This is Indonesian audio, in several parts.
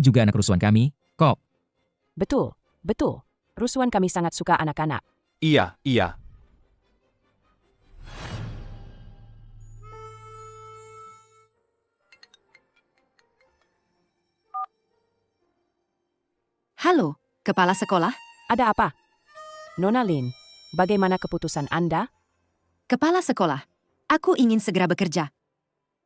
Juga anak rusuhan kami, kok. Betul, betul. Rusuhan kami sangat suka anak-anak. Iya, iya. Halo, Kepala Sekolah? Ada apa? Nona Lin, bagaimana keputusan Anda? Kepala Sekolah, aku ingin segera bekerja.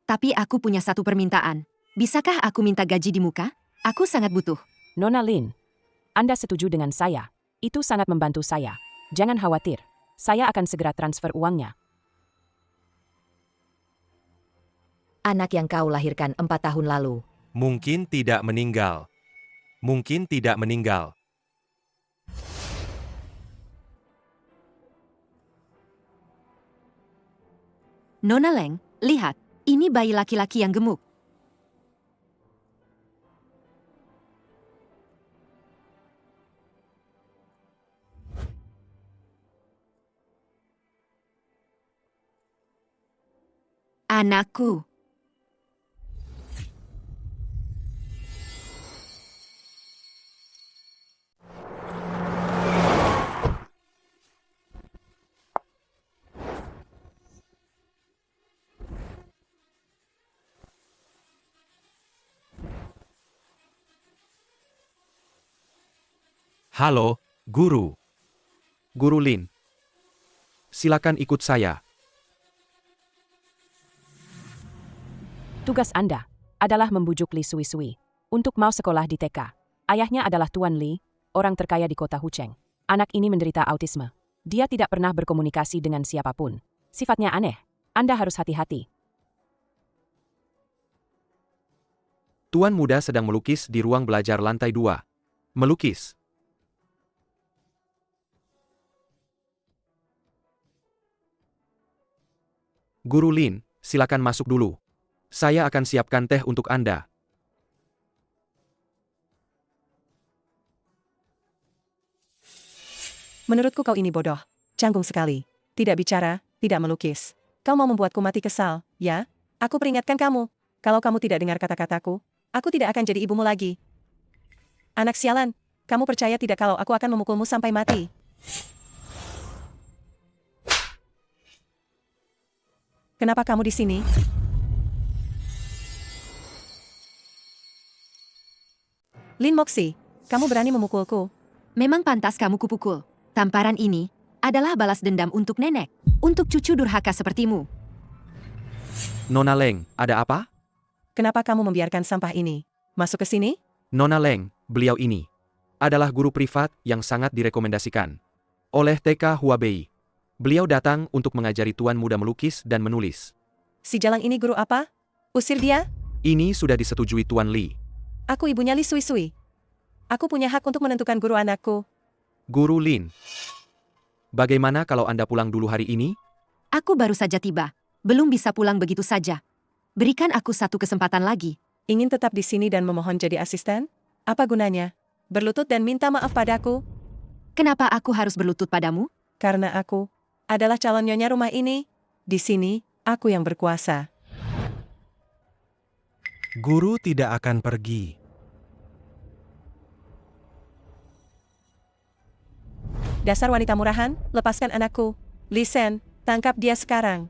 Tapi aku punya satu permintaan. Bisakah aku minta gaji di muka? Aku sangat butuh. Nona Lin, Anda setuju dengan saya. Itu sangat membantu saya. Jangan khawatir. Saya akan segera transfer uangnya. Anak yang kau lahirkan 4 tahun lalu. Mungkin tidak meninggal. Mungkin tidak meninggal. Nona Leng, lihat. Ini bayi laki-laki yang gemuk. Anakku. Halo, Guru. Guru Lin. Silakan ikut saya. Tugas Anda adalah membujuk Li Sui-Sui untuk mau sekolah di TK. Ayahnya adalah Tuan Li, orang terkaya di kota Hucheng. Anak ini menderita autisme. Dia tidak pernah berkomunikasi dengan siapapun. Sifatnya aneh. Anda harus hati-hati. Tuan muda sedang melukis di ruang belajar lantai 2. Melukis. Guru Lin, silakan masuk dulu. Saya akan siapkan teh untuk Anda. Menurutku kau ini bodoh. Canggung sekali. Tidak bicara, tidak melukis. Kau mau membuatku mati kesal, ya? Aku peringatkan kamu. Kalau kamu tidak dengar kata-kataku, aku tidak akan jadi ibumu lagi. Anak sialan, kamu percaya tidak kalau aku akan memukulmu sampai mati? Kenapa kamu di sini? Lin Moxie, kamu berani memukulku. Memang pantas kamu kupukul. Tamparan ini adalah balas dendam untuk nenek. Untuk cucu durhaka sepertimu. Nona Leng, ada apa? Kenapa kamu membiarkan sampah ini masuk ke sini? Nona Leng, beliau ini adalah guru privat yang sangat direkomendasikan oleh TK Huabei. Beliau datang untuk mengajari tuan muda melukis dan menulis. Si jalang ini guru apa? Usir dia? Ini sudah disetujui Tuan Li. Aku ibunya Li Sui-Sui. Aku punya hak untuk menentukan guru anakku. Guru Lin, bagaimana kalau Anda pulang dulu hari ini? Aku baru saja tiba. Belum bisa pulang begitu saja. Berikan aku satu kesempatan lagi. Ingin tetap di sini dan memohon jadi asisten? Apa gunanya? Berlutut dan minta maaf padaku? Kenapa aku harus berlutut padamu? Karena aku adalah calon nyonya rumah ini. Di sini, aku yang berkuasa. Guru tidak akan pergi. Dasar wanita murahan, lepaskan anakku. Lisen, tangkap dia sekarang.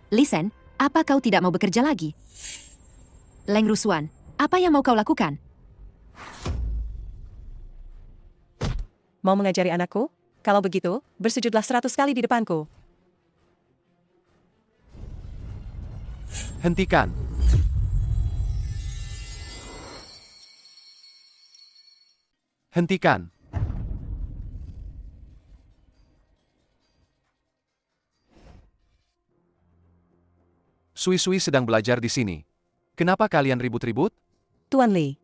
Lisen, apa kau tidak mau bekerja lagi? Leng Rusuan, apa yang mau kau lakukan? Mau mengajari anakku? Kalau begitu, bersujudlah 100 kali di depanku. Hentikan. Hentikan. Sui-Sui sedang belajar di sini. Kenapa kalian ribut-ribut? Tuan Li,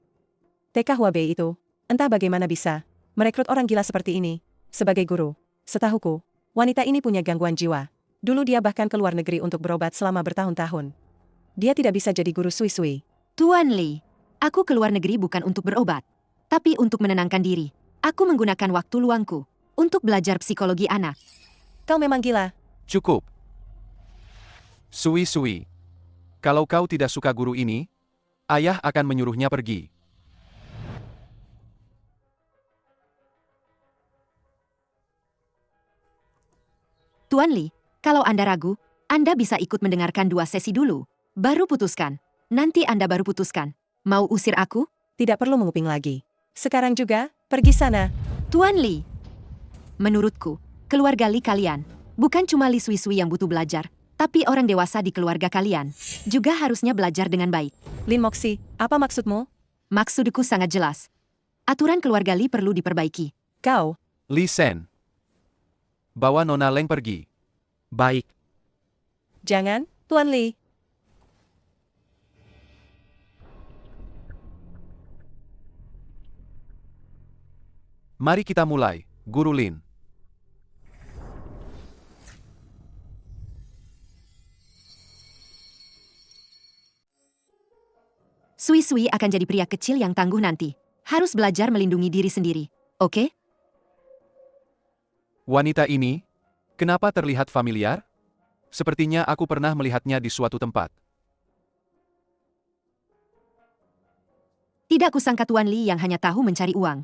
TK Huabei itu, entah bagaimana bisa merekrut orang gila seperti ini sebagai guru. Setahuku, wanita ini punya gangguan jiwa. Dulu dia bahkan ke luar negeri untuk berobat selama bertahun-tahun. Dia tidak bisa jadi guru Sui-Sui. Tuan Li, aku ke luar negeri bukan untuk berobat, tapi untuk menenangkan diri. Aku menggunakan waktu luangku untuk belajar psikologi anak. Kau memang gila. Cukup. Sui-Sui, kalau kau tidak suka guru ini, Ayah akan menyuruhnya pergi. Tuan Li, kalau Anda ragu, Anda bisa ikut mendengarkan 2 sesi dulu. Baru putuskan. Nanti Anda baru putuskan. Mau usir aku? Tidak perlu menguping lagi. Sekarang juga, pergi sana. Tuan Li. Menurutku, keluarga Li kalian, bukan cuma Li Sui-Sui yang butuh belajar, tapi orang dewasa di keluarga kalian juga harusnya belajar dengan baik. Lin Moxi, apa maksudmu? Maksudku sangat jelas. Aturan keluarga Li perlu diperbaiki. Kau, Li Sen. Bawa Nona Leng pergi. Baik. jangan, Tuan Li. Mari kita mulai, Guru Lin. Sui-Sui akan jadi pria kecil yang tangguh nanti. Harus belajar melindungi diri sendiri. Oke? Wanita ini, kenapa terlihat familiar? Sepertinya aku pernah melihatnya di suatu tempat. Tidak kusangka Tuan Li yang hanya tahu mencari uang.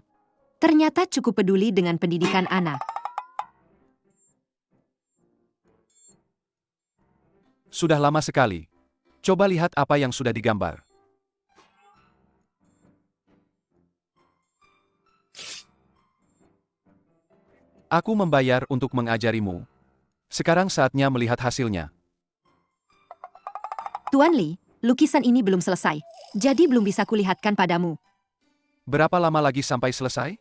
Ternyata cukup peduli dengan pendidikan anak. Sudah lama sekali. Coba lihat apa yang sudah digambar. Aku membayar untuk mengajarimu. Sekarang saatnya melihat hasilnya. Tuan Li, lukisan ini belum selesai. Jadi belum bisa kulihatkan padamu. Berapa lama lagi sampai selesai?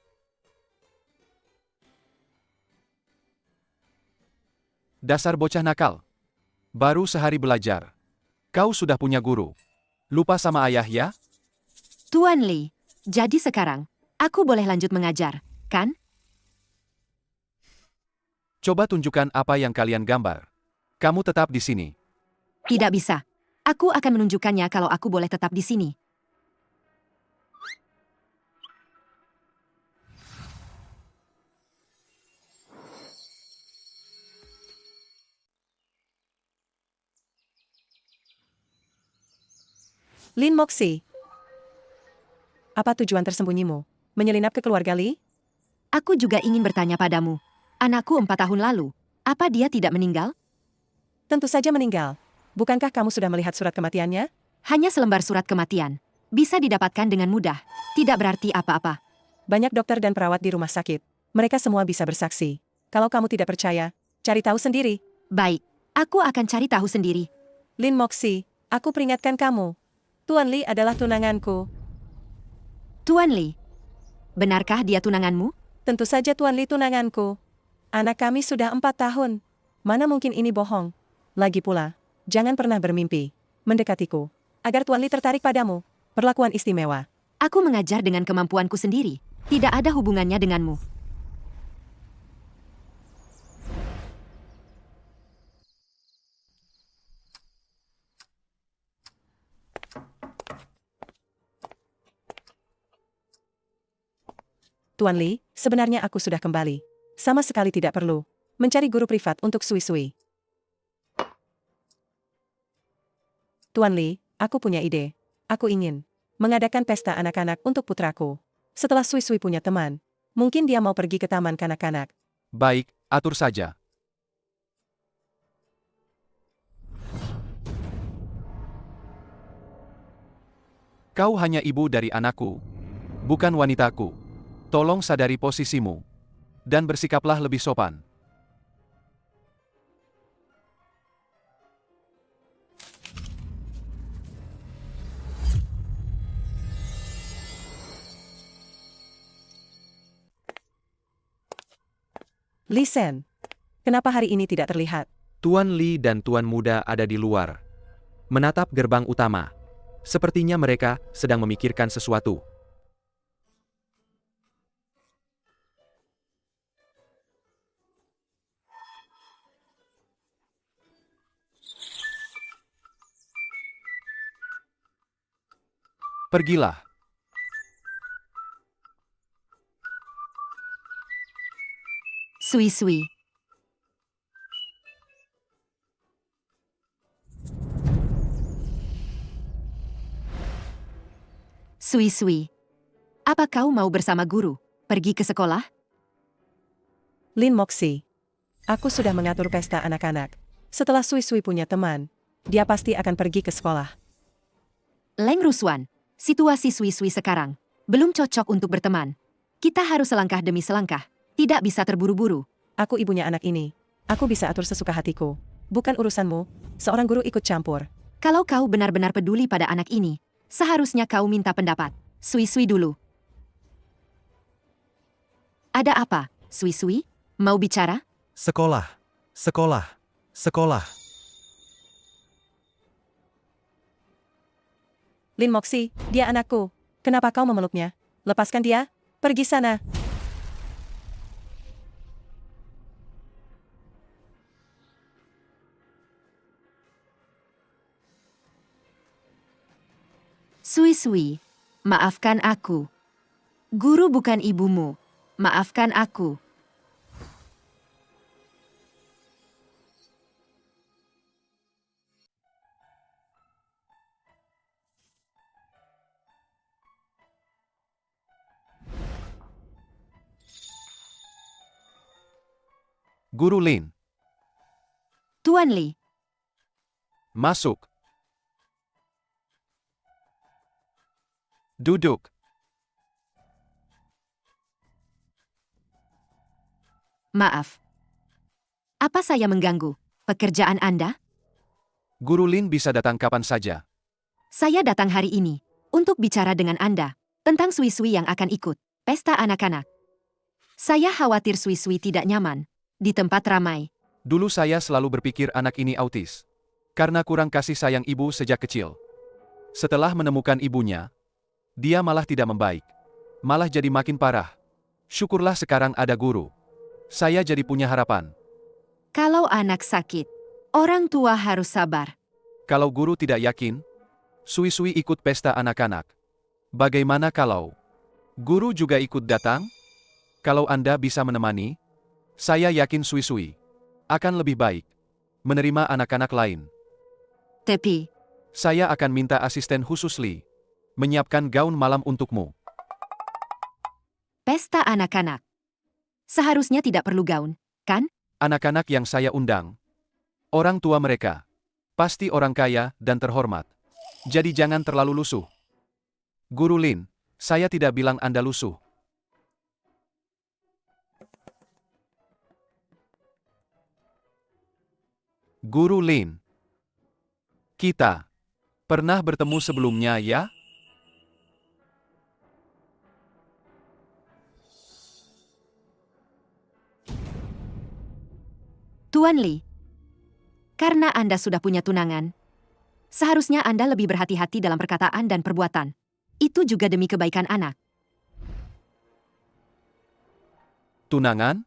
Dasar bocah nakal. Baru sehari belajar. Kau sudah punya guru. Lupa sama ayah ya? Tuan Li, jadi sekarang, aku boleh lanjut mengajar, kan? Coba tunjukkan apa yang kalian gambar. Kamu tetap di sini. Tidak bisa. Aku akan menunjukkannya kalau aku boleh tetap di sini. Lin Moxi. Apa tujuan tersembunyimu? Menyelinap ke keluarga Li? Aku juga ingin bertanya padamu. Anakku 4 tahun lalu, apa dia tidak meninggal? Tentu saja meninggal. Bukankah kamu sudah melihat surat kematiannya? Hanya selembar surat kematian. Bisa didapatkan dengan mudah. Tidak berarti apa-apa. Banyak dokter dan perawat di rumah sakit. Mereka semua bisa bersaksi. Kalau kamu tidak percaya, cari tahu sendiri. Baik, aku akan cari tahu sendiri. Lin Moxi, aku peringatkan kamu. Tuan Li adalah tunanganku. Tuan Li, benarkah dia tunanganmu? Tentu saja Tuan Li tunanganku. Anak kami sudah 4 tahun. Mana mungkin ini bohong? Lagi pula, jangan pernah bermimpi mendekatiku, agar Tuan Li tertarik padamu. Perlakuan istimewa. Aku mengajar dengan kemampuanku sendiri. Tidak ada hubungannya denganmu. Tuan Li, sebenarnya aku sudah kembali. Sama sekali tidak perlu mencari guru privat untuk Sui-Sui. Tuan Li, aku punya ide. Aku ingin mengadakan pesta anak-anak untuk putraku. Setelah Sui-Sui punya teman, mungkin dia mau pergi ke taman kanak-kanak. Baik, atur saja. Kau hanya ibu dari anakku, bukan wanitaku. Tolong sadari posisimu. Dan bersikaplah lebih sopan. Li Sen, kenapa hari ini tidak terlihat? Tuan Li dan Tuan Muda ada di luar. Menatap gerbang utama. Sepertinya mereka sedang memikirkan sesuatu. Pergilah. Sui-Sui. Sui-sui. Apa kau mau bersama guru pergi ke sekolah? Lin Moxie. Aku sudah mengatur pesta anak-anak. Setelah Sui-sui punya teman, dia pasti akan pergi ke sekolah. Leng Rusuan, situasi Sui-sui sekarang belum cocok untuk berteman. Kita harus selangkah demi selangkah, tidak bisa terburu-buru. Aku ibunya anak ini. Aku bisa atur sesuka hatiku. Bukan urusanmu, seorang guru ikut campur. Kalau kau benar-benar peduli pada anak ini, seharusnya kau minta pendapat Sui-sui dulu. Ada apa, Sui-sui? Mau bicara? Sekolah, sekolah, sekolah. Lin Moxie, dia anakku. Kenapa kau memeluknya? Lepaskan dia. Pergi sana. Sui-sui, maafkan aku. Guru bukan ibumu. Maafkan aku. Guru Lin, Tuan Li, masuk. Duduk. maaf. Apa saya mengganggu pekerjaan Anda? Guru Lin bisa datang kapan saja. Saya datang hari ini untuk bicara dengan Anda tentang Sui-sui yang akan ikut pesta anak-anak. Saya khawatir Sui-sui tidak nyaman di tempat ramai. Dulu saya selalu berpikir anak ini autis. Karena kurang kasih sayang ibu sejak kecil. Setelah menemukan ibunya, dia malah tidak membaik. Malah jadi makin parah. Syukurlah sekarang ada guru. Saya jadi punya harapan. Kalau anak sakit, orang tua harus sabar. Kalau guru tidak yakin, Sui-sui ikut pesta anak-anak. Bagaimana kalau guru juga ikut datang? Kalau Anda bisa menemani, saya yakin Sui-sui akan lebih baik menerima anak-anak lain. Tapi, Saya akan minta asisten khusus Li menyiapkan gaun malam untukmu. pesta anak-anak. Seharusnya tidak perlu gaun, kan? Anak-anak yang saya undang, orang tua mereka pasti orang kaya dan terhormat. Jadi jangan terlalu lusuh. Guru Lin, saya tidak bilang Anda lusuh. Guru Lin, kita pernah bertemu sebelumnya ya? Tuan Li, karena Anda sudah punya tunangan, seharusnya Anda lebih berhati-hati dalam perkataan dan perbuatan. Itu juga demi kebaikan anak. Tunangan?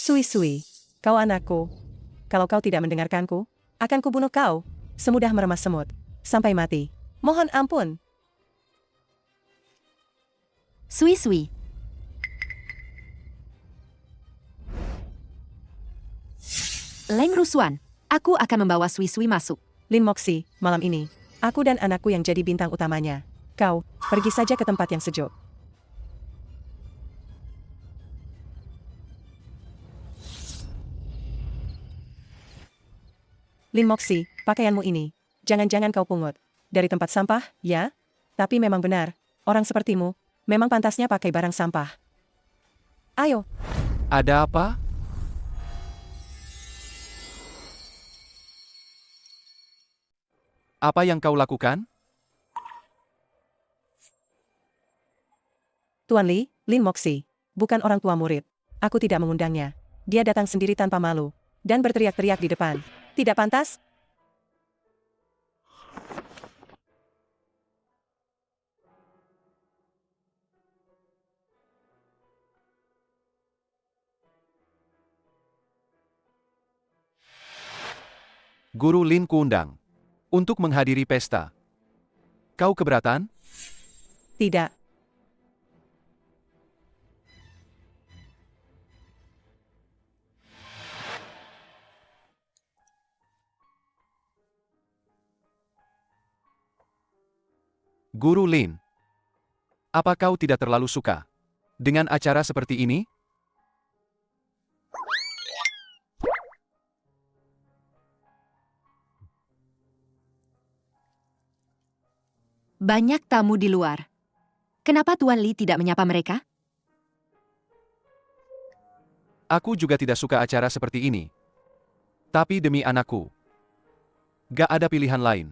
Sui-sui, kau anakku. Kalau kau tidak mendengarkanku, akan kubunuh kau. Semudah meremas semut. Sampai mati. Mohon ampun. Sui-sui. Leng Rusuan, aku akan membawa Sui-sui masuk. Lin Moxie, malam ini, aku dan anakku yang jadi bintang utamanya. Kau, pergi saja ke tempat yang sejuk. Lin Moxie, pakaianmu ini, jangan-jangan kau pungut. Dari tempat sampah, ya? Tapi memang benar, orang sepertimu, memang pantasnya pakai barang sampah. Ayo, Ada apa? Apa yang kau lakukan? Tuan Li, Lin Moxie, bukan orang tua murid. Aku tidak mengundangnya. Dia datang sendiri tanpa malu, dan berteriak-teriak di depan. Tidak pantas? Guru Lin kuundang untuk menghadiri pesta. Kau keberatan? Tidak. Guru Lin, apa kau tidak terlalu suka dengan acara seperti ini? Banyak tamu di luar. Kenapa Tuan Li tidak menyapa mereka? Aku juga tidak suka acara seperti ini. Tapi demi anakku, gak ada pilihan lain.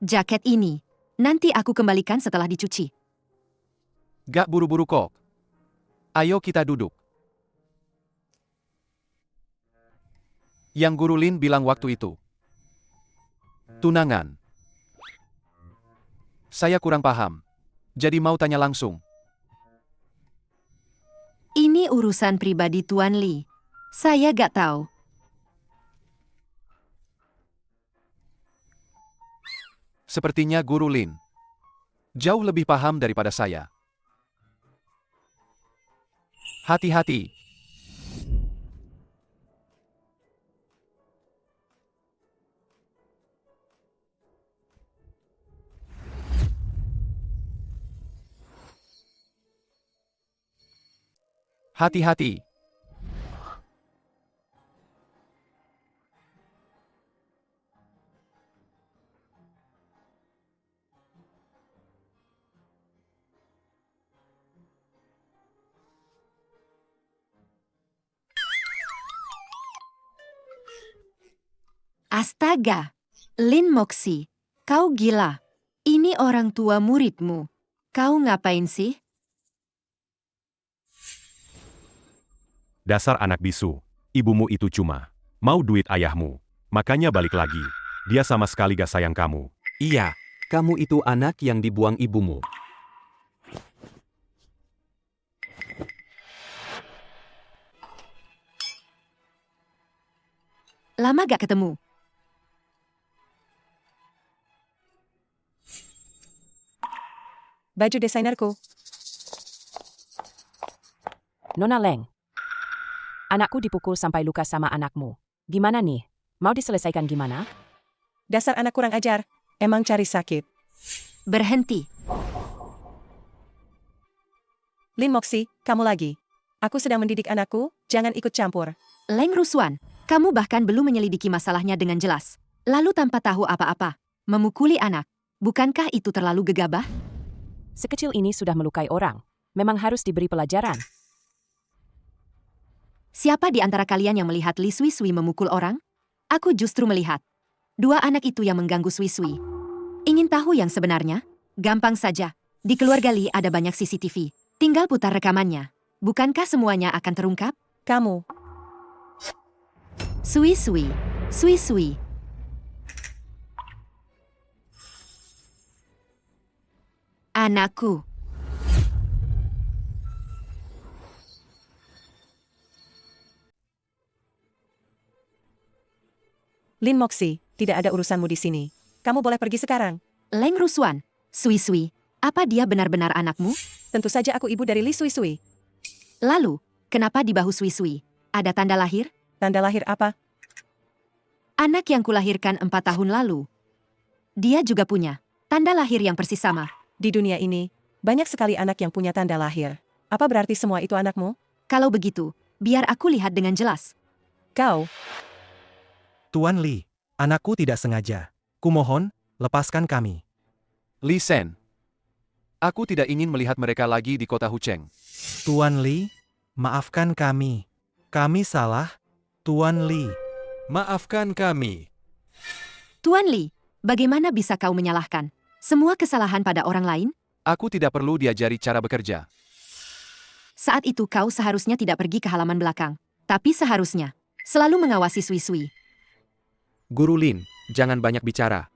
Jaket ini, nanti aku kembalikan setelah dicuci. Gak buru-buru kok. Ayo kita duduk. Yang Guru Lin bilang waktu itu. Tunangan. Saya kurang paham. Jadi mau tanya langsung. Ini urusan pribadi Tuan Li. Saya gak tahu. Sepertinya Guru Lin jauh lebih paham daripada saya. Hati-hati. Hati-hati. Astaga, Lin Moxi, kau gila. Ini orang tua muridmu. Kau ngapain sih? Dasar anak bisu, ibumu itu cuma mau duit ayahmu. Makanya balik lagi. Dia sama sekali gak sayang kamu. Iya, kamu itu anak yang dibuang ibumu. Lama gak ketemu? Baju desainerku. Nona Leng. Anakku dipukul sampai luka sama anakmu. Gimana nih? Mau diselesaikan gimana? Dasar anak kurang ajar. Emang cari sakit. Berhenti. Lin Moxi, kamu lagi. Aku sedang mendidik anakku, jangan ikut campur. Leng Ruswan, kamu bahkan belum menyelidiki masalahnya dengan jelas. Lalu tanpa tahu apa-apa, memukuli anak. Bukankah itu terlalu gegabah? Sekecil ini sudah melukai orang. Memang harus diberi pelajaran. Siapa di antara kalian yang melihat Li Sui Sui memukul orang? Aku justru melihat. Dua anak itu yang mengganggu Sui Sui. Ingin tahu yang sebenarnya? Gampang saja. Di keluarga Li ada banyak CCTV. Tinggal putar rekamannya. Bukankah semuanya akan terungkap? Kamu. Sui Sui. Sui Sui. Anakku. Lin Moxi, tidak ada urusanmu di sini. Kamu boleh pergi sekarang. Leng Ruswan. Sui Sui. Apa dia benar-benar anakmu? Tentu saja aku ibu dari Li Sui Sui. Lalu, kenapa di bahu Sui Sui? Ada tanda lahir? Tanda lahir apa? Anak yang kulahirkan 4 tahun lalu. Dia juga punya tanda lahir yang persis sama. Di dunia ini, banyak sekali anak yang punya tanda lahir. Apa berarti semua itu anakmu? Kalau begitu, biar aku lihat dengan jelas. Kau. Tuan Li, anakku tidak sengaja. Kumohon, lepaskan kami. Li Sen. Aku tidak ingin melihat mereka lagi di kota Hucheng. Tuan Li, maafkan kami. Kami salah, Tuan Li. Maafkan kami. Tuan Li, bagaimana bisa kau menyalahkan semua kesalahan pada orang lain? Aku tidak perlu diajari cara bekerja. Saat itu kau seharusnya tidak pergi ke halaman belakang. Tapi seharusnya selalu mengawasi Sui Sui. Guru Lin, jangan banyak bicara.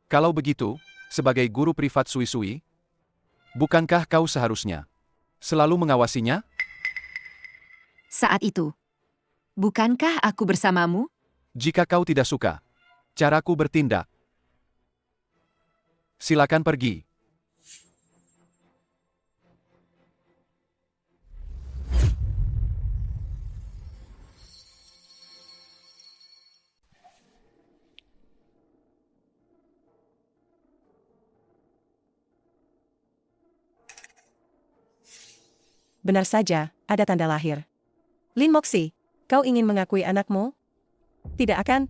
Kalau begitu, sebagai guru privat Sui Sui, bukankah kau seharusnya selalu mengawasinya? Saat itu, bukankah aku bersamamu? Jika kau tidak suka caraku bertindak, silakan pergi. Benar saja, ada tanda lahir. Lin Moxie, kau ingin mengakui anakmu? Tidak akan?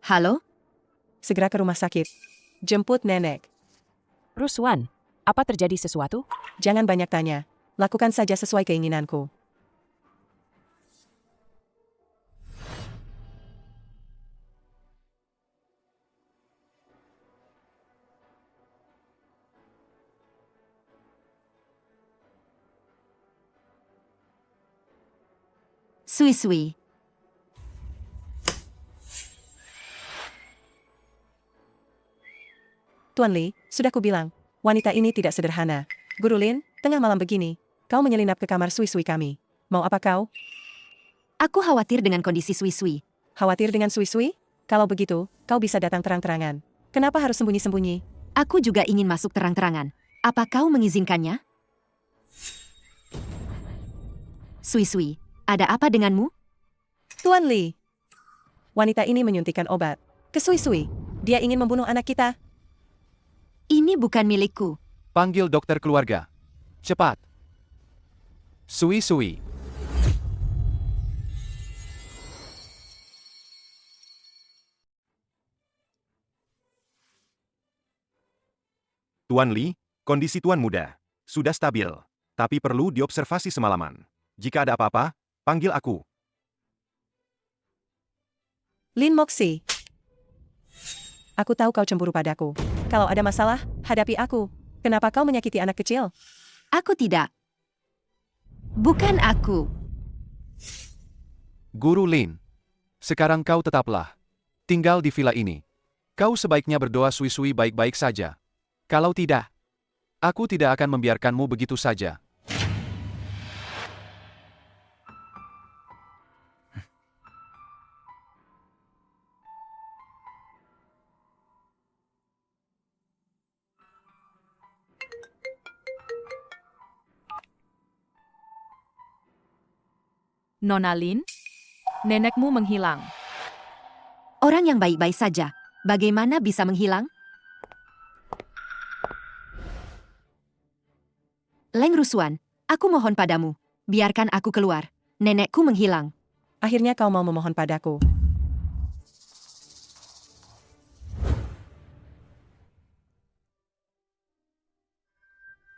Halo? Segera ke rumah sakit. Jemput nenek. Ruswan, apa terjadi sesuatu? Jangan banyak tanya. Lakukan saja sesuai keinginanku. Sui Sui. Tuan Li, sudah kubilang, wanita ini tidak sederhana. Guru Lin, tengah malam begini, kau menyelinap ke kamar Sui-Sui kami. Mau apa kau? Aku khawatir dengan kondisi Sui Sui. Khawatir dengan Sui-Sui? Kalau begitu, kau bisa datang terang-terangan. Kenapa harus sembunyi-sembunyi? Aku juga ingin masuk terang-terangan. Apa kau mengizinkannya? Sui Sui, ada apa denganmu? Tuan Li, wanita ini menyuntikkan obat ke Sui-Sui. Dia ingin membunuh anak kita. Ini bukan milikku. Panggil dokter keluarga. Cepat. Sui Sui. Tuan Li, kondisi Tuan muda sudah stabil, tapi perlu diobservasi semalaman. Jika ada apa-apa, panggil aku. Lin Moxie. Aku tahu kau cemburu padaku. Kalau ada masalah, hadapi aku. Kenapa kau menyakiti anak kecil? Aku tidak. Bukan aku. Guru Lin. Sekarang kau tetaplah tinggal di villa ini. Kau sebaiknya berdoa Sui Sui baik-baik saja. Kalau tidak, aku tidak akan membiarkanmu begitu saja. Nona Lin, nenekmu menghilang. Orang yang baik-baik saja. Bagaimana bisa menghilang? Leng Ruswan, aku mohon padamu. Biarkan aku keluar. Nenekku menghilang. Akhirnya kau mau memohon padaku.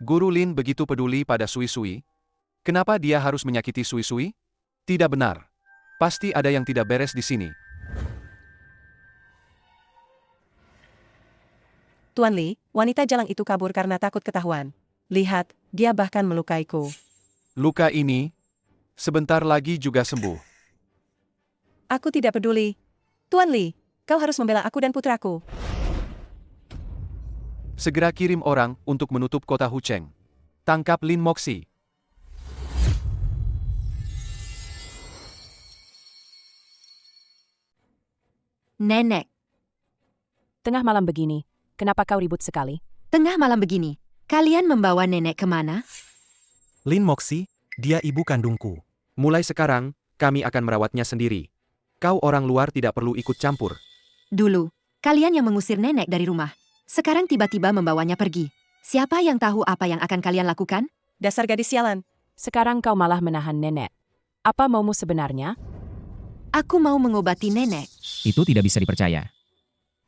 Guru Lin begitu peduli pada Sui Sui. Kenapa dia harus menyakiti Sui Sui? Tidak benar. Pasti ada yang tidak beres di sini. Tuan Li, wanita jalang itu kabur karena takut ketahuan. Lihat, dia bahkan melukaiku. Luka ini sebentar lagi juga sembuh. Aku tidak peduli. Tuan Li, kau harus membela aku dan putraku. Segera kirim orang untuk menutup kota Hucheng. Tangkap Lin Moxie. Nenek, Tengah malam begini, kenapa kau ribut sekali? tengah malam begini, kalian membawa nenek kemana? Lin Moxie, dia ibu kandungku. Mulai sekarang, kami akan merawatnya sendiri. Kau orang luar tidak perlu ikut campur. Dulu, kalian yang mengusir nenek dari rumah. Sekarang tiba-tiba membawanya pergi. Siapa yang tahu apa yang akan kalian lakukan? Dasar gadis sialan. Sekarang kau malah menahan nenek. Apa maumu sebenarnya? Aku mau mengobati nenek. Itu tidak bisa dipercaya.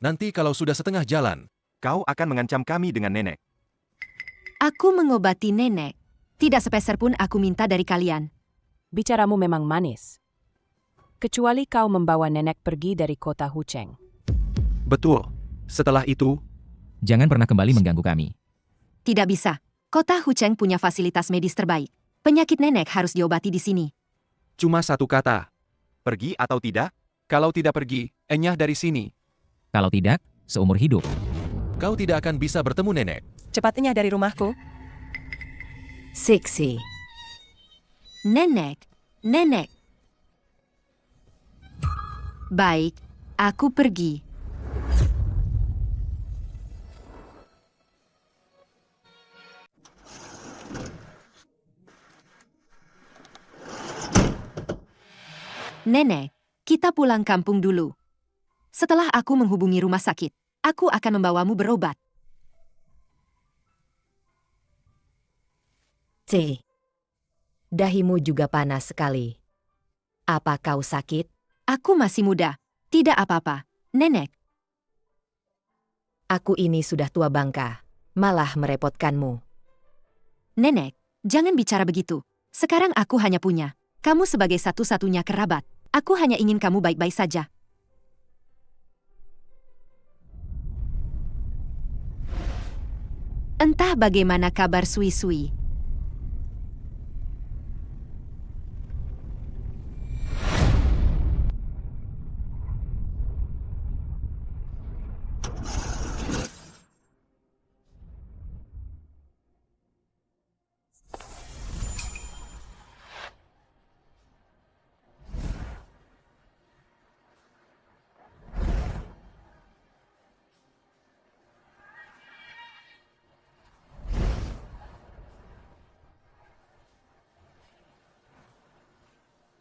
Nanti kalau sudah setengah jalan, kau akan mengancam kami dengan nenek. Aku mengobati nenek. Tidak sepeser pun aku minta dari kalian. Bicaramu memang manis. Kecuali kau membawa nenek pergi dari kota Hucheng. Betul. Setelah itu, Jangan pernah kembali mengganggu kami. Tidak bisa. Kota Hucheng punya fasilitas medis terbaik. Penyakit nenek harus diobati di sini. cuma satu kata. Pergi atau tidak? Kalau tidak pergi, enyah dari sini. Kalau tidak, seumur hidup. Kau tidak akan bisa bertemu nenek. Cepatnya dari rumahku. Seksi. Nenek, nenek. Baik, aku pergi. Nenek, kita pulang kampung dulu. Setelah aku menghubungi rumah sakit, aku akan membawamu berobat. C. Dahimu juga panas sekali. Apa kau sakit? Aku masih muda. Tidak apa-apa, Nenek. Aku ini sudah tua bangka, malah merepotkanmu. Nenek, jangan bicara begitu. Sekarang aku hanya punya kamu sebagai satu-satunya kerabat. Aku hanya ingin kamu baik-baik saja. Entah bagaimana kabar Sui Sui.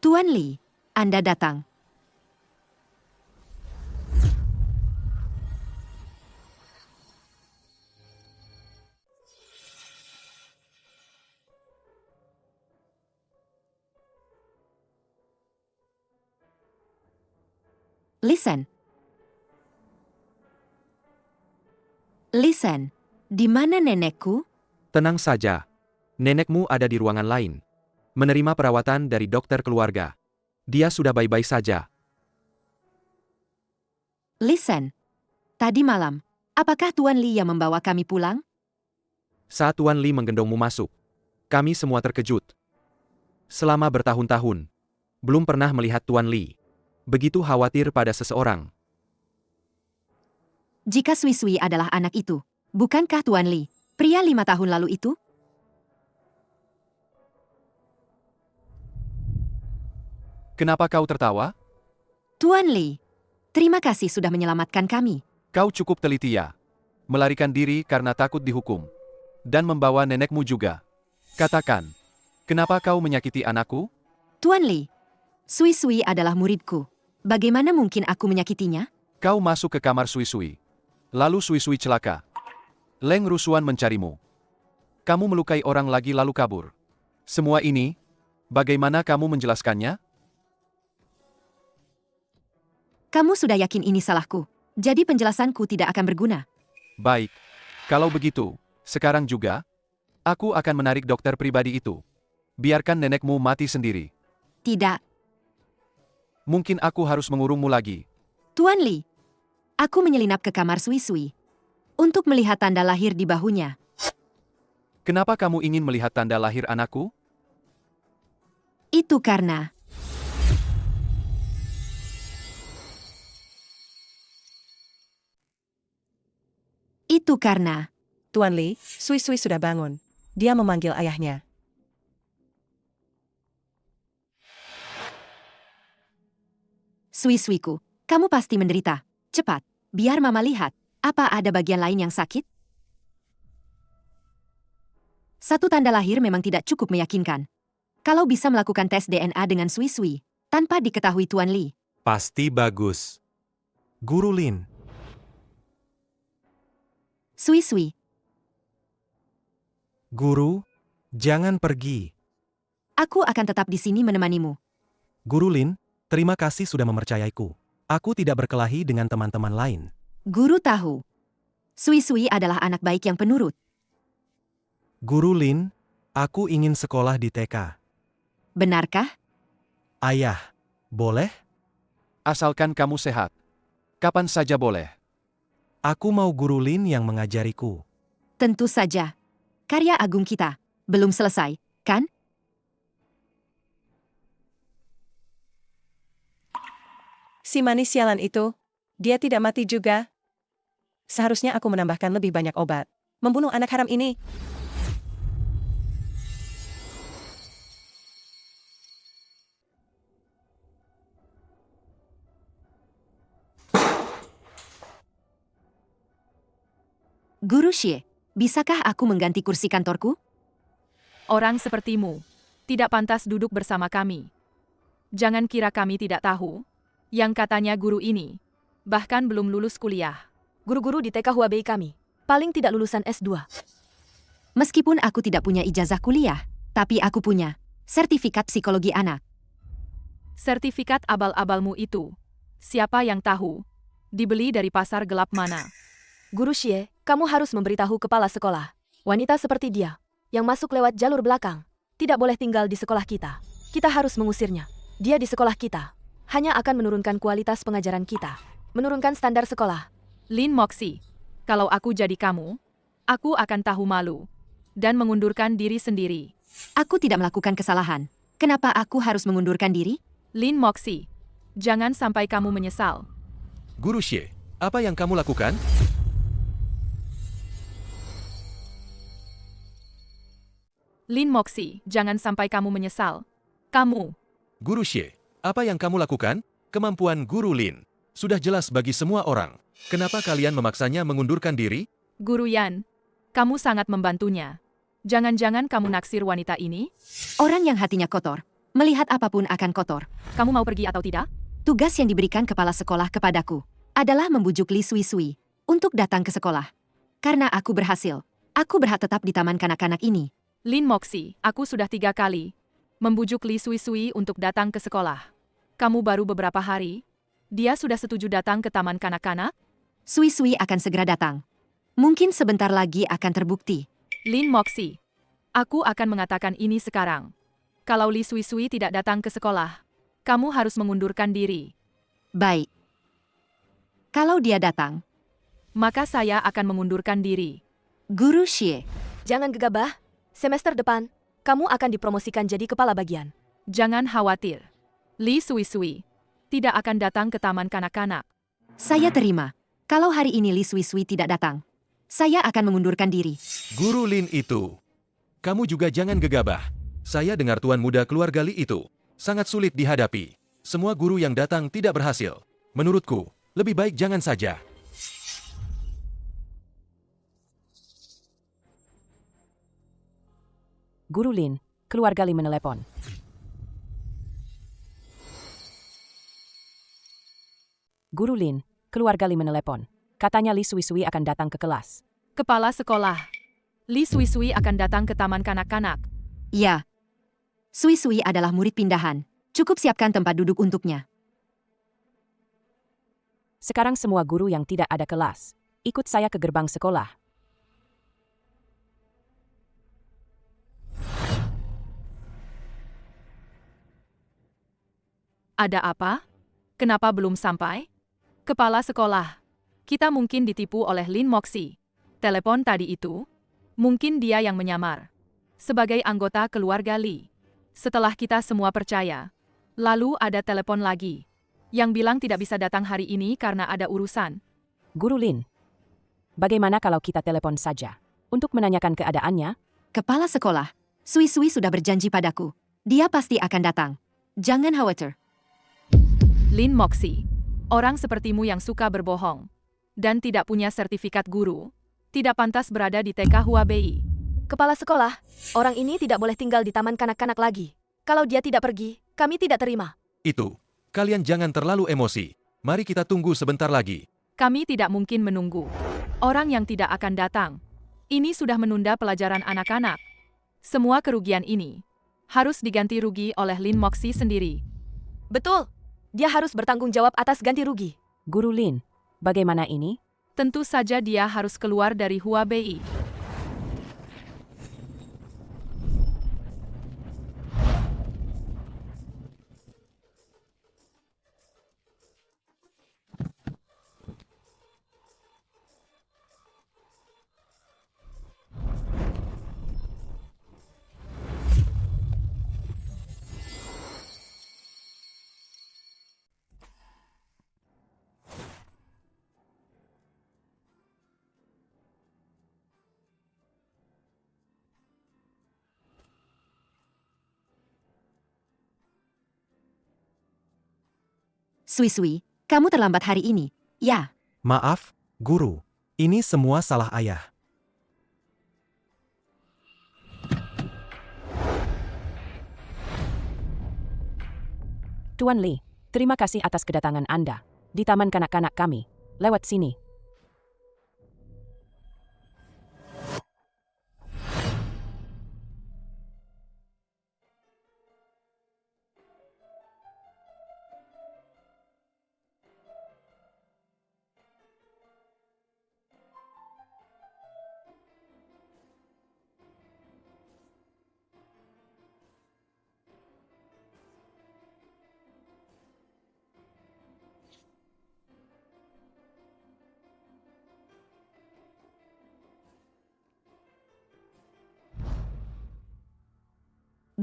Tuan Li, Anda datang. Listen. Listen, di mana nenekku? Tenang saja. Nenekmu ada di ruangan lain. Menerima perawatan dari dokter keluarga. Dia sudah baik-baik saja. Listen. Tadi malam, apakah Tuan Li yang membawa kami pulang? Saat Tuan Li menggendongmu masuk, kami semua terkejut. Selama bertahun-tahun, belum pernah melihat Tuan Li begitu khawatir pada seseorang. Jika Sui Sui adalah anak itu, bukankah Tuan Li, pria 5 tahun lalu itu? Kenapa kau tertawa? Tuan Li, terima kasih sudah menyelamatkan kami. Kau cukup teliti ya. Melarikan diri karena takut dihukum. Dan membawa nenekmu juga. Katakan, kenapa kau menyakiti anakku? Tuan Li, Sui Sui adalah muridku. Bagaimana mungkin aku menyakitinya? Kau masuk ke kamar Sui Sui. Lalu Sui Sui celaka. Leng Rusuan mencarimu. Kamu melukai orang lagi lalu kabur. Semua ini, bagaimana kamu menjelaskannya? Kamu sudah yakin ini salahku, jadi penjelasanku tidak akan berguna. Baik, kalau begitu, sekarang juga, aku akan menarik dokter pribadi itu. Biarkan nenekmu mati sendiri. Tidak. Mungkin aku harus mengurungmu lagi. Tuan Li, aku menyelinap ke kamar Sui Sui untuk melihat tanda lahir di bahunya. Kenapa kamu ingin melihat tanda lahir anakku? Itu karena... Tuan Li, Sui Sui sudah bangun. Dia memanggil ayahnya. Sui Suiku, kamu pasti menderita. Cepat, biar Mama lihat. Apa ada bagian lain yang sakit? Satu tanda lahir memang tidak cukup meyakinkan. Kalau bisa melakukan tes DNA dengan Sui Sui, tanpa diketahui Tuan Li. Pasti bagus. Guru Lin, Sui Sui, Guru, jangan pergi. aku akan tetap di sini menemanimu. Guru Lin, terima kasih sudah mempercayaiku. Aku tidak berkelahi dengan teman-teman lain. Guru tahu, Sui Sui adalah anak baik yang penurut. Guru Lin, aku ingin sekolah di TK. Benarkah? Ayah, boleh? Asalkan kamu sehat. Kapan saja boleh. Aku mau Guru Lin yang mengajariku. Tentu saja. Karya agung kita belum selesai, kan? Si manis sialan itu, dia tidak mati juga. Seharusnya aku menambahkan lebih banyak obat. Membunuh anak haram ini. Guru Xie, bisakah aku mengganti kursi kantorku? Orang sepertimu tidak pantas duduk bersama kami. Jangan kira kami tidak tahu. Yang katanya guru ini bahkan belum lulus kuliah. Guru-guru di TK Huabei kami paling tidak lulusan S2. Meskipun aku tidak punya ijazah kuliah, Tapi aku punya sertifikat psikologi anak. Sertifikat abal-abalmu itu, siapa yang tahu? Dibeli dari pasar gelap mana? Guru Xie, kamu harus memberitahu kepala sekolah. Wanita seperti dia, yang masuk lewat jalur belakang, tidak boleh tinggal di sekolah kita. Kita harus mengusirnya. Dia di sekolah kita hanya akan menurunkan kualitas pengajaran kita, menurunkan standar sekolah. Lin Moxie, kalau aku jadi kamu, aku akan tahu malu dan mengundurkan diri sendiri. Aku tidak melakukan kesalahan. Kenapa aku harus mengundurkan diri? Lin Moxie, jangan sampai kamu menyesal. Guru Xie, apa yang kamu lakukan? Lin Moxie, jangan sampai kamu menyesal. Kamu. Guru Xie, apa yang kamu lakukan? Kemampuan Guru Lin sudah jelas bagi semua orang. Kenapa kalian memaksanya mengundurkan diri? Guru Yan, kamu sangat membantunya. Jangan-jangan kamu naksir wanita ini? Orang yang hatinya kotor, melihat apapun akan kotor. Kamu mau pergi atau tidak? Tugas yang diberikan kepala sekolah kepadaku adalah membujuk Li Sui untuk datang ke sekolah. Karena aku berhasil, aku berhak tetap di taman kanak-kanak ini. Lin Moxie, aku sudah 3 kali membujuk Li Sui untuk datang ke sekolah. Kamu baru beberapa hari, dia sudah setuju datang ke taman kanak-kanak? Sui akan segera datang. Mungkin sebentar lagi akan terbukti. Lin Moxie, aku akan mengatakan ini sekarang. Kalau Li Sui tidak datang ke sekolah, kamu harus mengundurkan diri. Baik. Kalau dia datang, maka saya akan mengundurkan diri. Guru Xie, jangan gegabah. Semester depan, kamu akan dipromosikan jadi kepala bagian. Jangan khawatir. Li Sui tidak akan datang ke taman kanak-kanak. Saya terima. Kalau hari ini Li Sui tidak datang, saya akan mengundurkan diri. Guru Lin itu. Kamu juga jangan gegabah. Saya dengar tuan muda keluarga Li itu sangat sulit dihadapi. Semua guru yang datang tidak berhasil. Menurutku, lebih baik jangan saja. Guru Lin, keluarga Li menelepon. Guru Lin, keluarga Li menelepon. Katanya Li Sui akan datang ke kelas. Kepala sekolah, Li Sui akan datang ke taman kanak-kanak. Ya. Sui adalah murid pindahan. Cukup siapkan tempat duduk untuknya. Sekarang semua guru yang tidak ada kelas, ikut saya ke gerbang sekolah. Ada apa? Kenapa belum sampai? Kepala sekolah, kita mungkin ditipu oleh Lin Moxie. Telepon tadi itu, mungkin dia yang menyamar sebagai anggota keluarga Li. Setelah kita semua percaya, lalu ada telepon lagi yang bilang tidak bisa datang hari ini karena ada urusan. Guru Lin, bagaimana kalau kita telepon saja untuk menanyakan keadaannya? Kepala sekolah, Sui sudah berjanji padaku. Dia pasti akan datang. Jangan khawatir. Lin Moxie, orang sepertimu yang suka berbohong dan tidak punya sertifikat guru, tidak pantas berada di TK Huabei. Kepala sekolah, orang ini tidak boleh tinggal di taman kanak-kanak lagi. Kalau dia tidak pergi, kami tidak terima. Itu, kalian jangan terlalu emosi. Mari kita tunggu sebentar lagi. Kami tidak mungkin menunggu orang yang tidak akan datang. Ini sudah menunda pelajaran anak-anak. Semua kerugian ini harus diganti rugi oleh Lin Moxie sendiri. Betul, dia harus bertanggung jawab atas ganti rugi. Guru Lin, bagaimana ini? Tentu saja dia harus keluar dari Huabei. Sui, kamu terlambat hari ini. Ya. Maaf, guru. Ini semua salah ayah. Tuan Li, terima kasih atas kedatangan Anda di taman kanak-kanak kami. Lewat sini.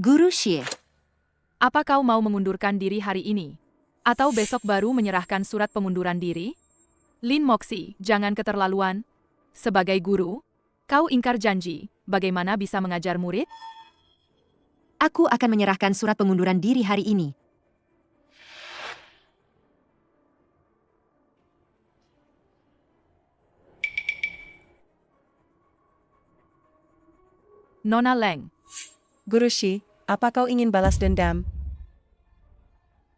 Guru Xie. Apa kau mau mengundurkan diri hari ini? Atau besok baru menyerahkan surat pengunduran diri? Lin Moxi, jangan keterlaluan. Sebagai guru, kau ingkar janji, bagaimana bisa mengajar murid? Aku akan menyerahkan surat pengunduran diri hari ini. Nona Leng. Guru Shi, apa kau ingin balas dendam?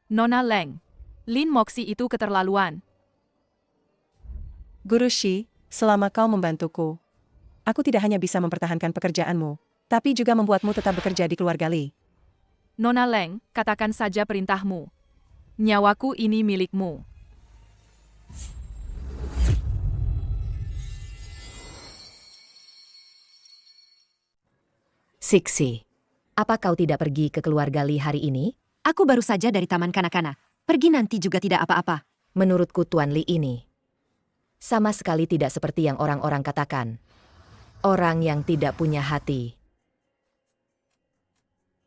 Nona Leng. Lin Moxi itu keterlaluan. Guru Shi, selama kau membantuku, aku tidak hanya bisa mempertahankan pekerjaanmu, tapi juga membuatmu tetap bekerja di keluarga Li. Nona Leng, katakan saja perintahmu. Nyawaku ini milikmu. Siksi, apa kau tidak pergi ke keluarga Li hari ini? Aku baru saja dari taman kanak-kanak. Pergi nanti juga tidak apa-apa. Menurutku Tuan Li ini sama sekali tidak seperti yang orang-orang katakan. Orang yang tidak punya hati.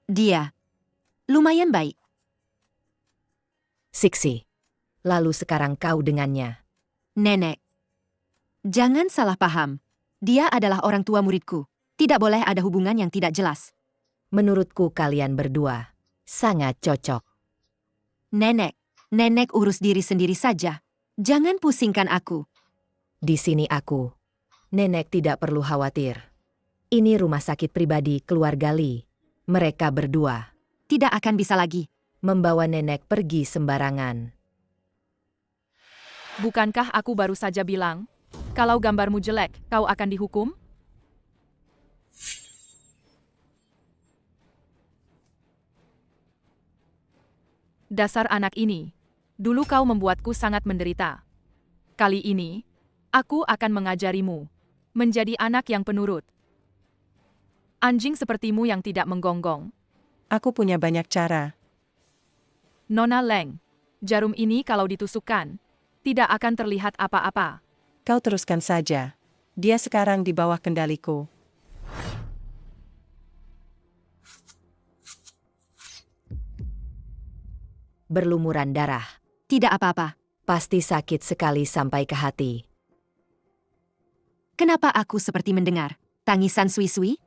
Dia lumayan baik. Siksi, lalu sekarang kau dengannya. Nenek, jangan salah paham. Dia adalah orang tua muridku. Tidak boleh ada hubungan yang tidak jelas. Menurutku kalian berdua sangat cocok. Nenek urus diri sendiri saja. Jangan pusingkan aku. Di sini aku. Nenek tidak perlu khawatir. Ini rumah sakit pribadi keluarga Li. Mereka berdua tidak akan bisa lagi membawa nenek pergi sembarangan. Bukankah aku baru saja bilang, kalau gambarmu jelek, kau akan dihukum? Dasar anak ini. Dulu kau membuatku sangat menderita. Kali ini, aku akan mengajarimu menjadi anak yang penurut. Anjing sepertimu yang tidak menggonggong. Aku punya banyak cara. Nona Leng, jarum ini kalau ditusukkan, tidak akan terlihat apa-apa. Kau teruskan saja. Dia sekarang di bawah kendaliku. Berlumuran darah. Tidak apa-apa. Pasti sakit sekali sampai ke hati. Kenapa aku seperti mendengar tangisan Sui-Sui?